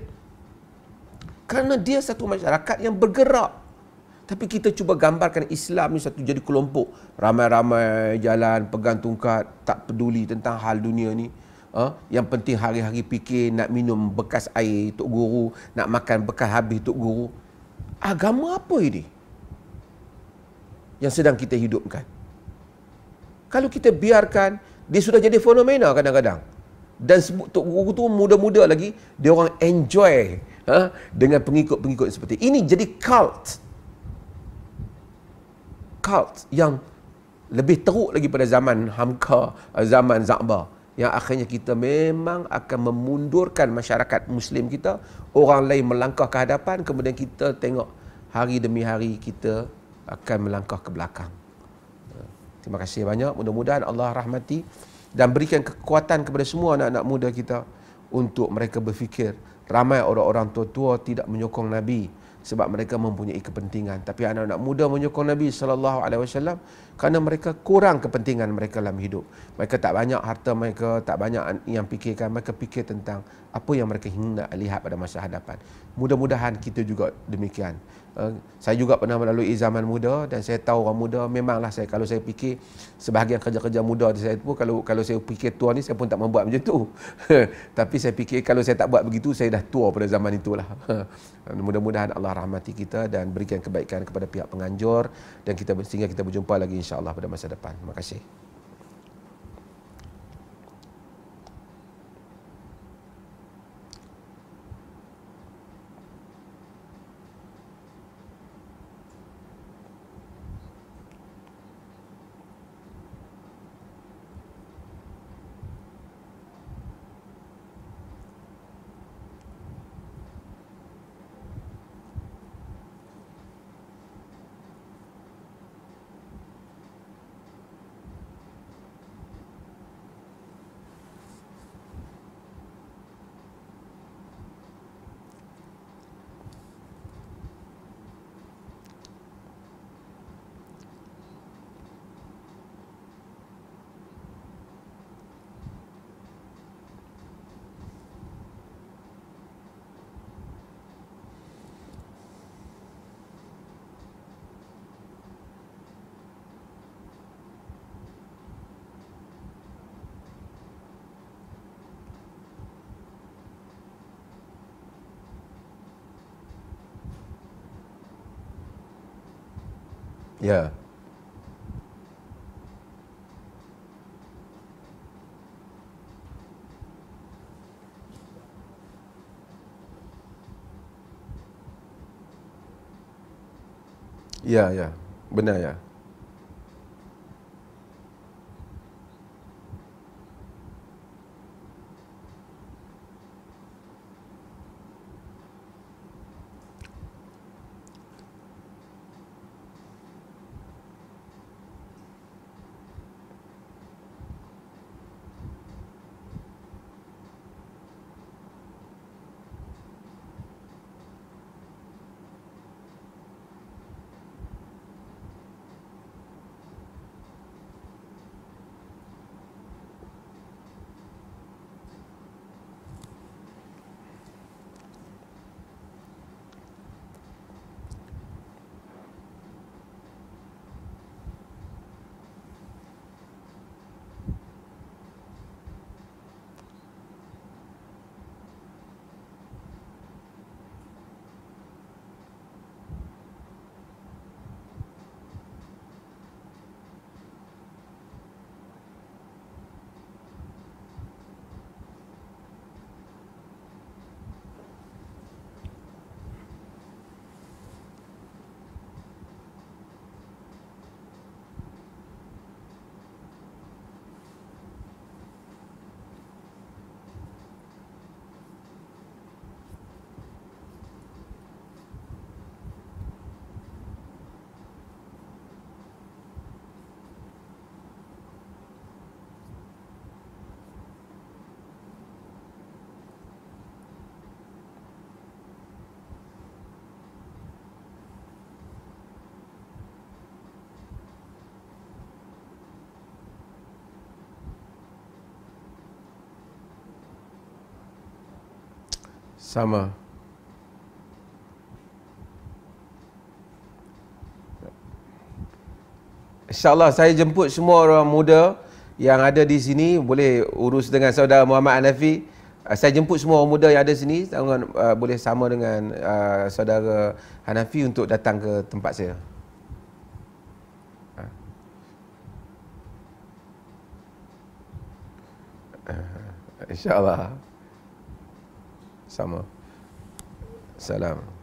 Kerana dia satu masyarakat yang bergerak. Tapi kita cuba gambarkan Islam ni satu jadi kelompok. Ramai-ramai jalan, pegang tongkat, tak peduli tentang hal dunia ni. Yang penting hari-hari fikir nak minum bekas air Tok Guru, nak makan bekas habis Tok Guru. Agama apa ini yang sedang kita hidupkan? Kalau kita biarkan, dia sudah jadi fenomena kadang-kadang. Dan Tok Guru tu muda-muda lagi, dia orang enjoy dengan pengikut-pengikut seperti ini. Jadi cult yang lebih teruk lagi pada zaman Hamka, zaman Za'ba, yang akhirnya kita memang akan memundurkan masyarakat Muslim kita. Orang lain melangkah ke hadapan, kemudian kita tengok hari demi hari kita akan melangkah ke belakang. Terima kasih banyak. Mudah-mudahan Allah rahmati dan berikan kekuatan kepada semua anak-anak muda kita untuk mereka berfikir. Ramai orang-orang tua-tua tidak menyokong Nabi sebab mereka mempunyai kepentingan, tapi anak-anak muda menyokong Nabi SAW kerana mereka kurang kepentingan mereka dalam hidup. Mereka tak banyak harta, mereka tak banyak yang fikirkan, mereka fikir tentang apa yang mereka ingin nak lihat pada masa hadapan. Mudah-mudahan kita juga demikian. Saya juga pernah melalui zaman muda dan saya tahu orang muda, memanglah saya, kalau saya fikir sebahagian kerja-kerja muda di saya pun, kalau saya fikir tua ni, saya pun tak membuat macam tu. Tapi saya fikir kalau saya tak buat begitu, saya dah tua pada zaman itulah. Mudah-mudahan Allah rahmati kita dan berikan kebaikan kepada pihak penganjur, dan sehingga kita berjumpa lagi insya-Allah pada masa depan. Terima kasih. Ya. Ya, ya. Benar ya. Sama. InsyaAllah saya jemput semua orang muda yang ada di sini, boleh urus dengan saudara Muhammad Hanafi. Saya jemput semua orang muda yang ada sini, boleh sama dengan saudara Hanafi untuk datang ke tempat saya. InsyaAllah. Sama. Salam.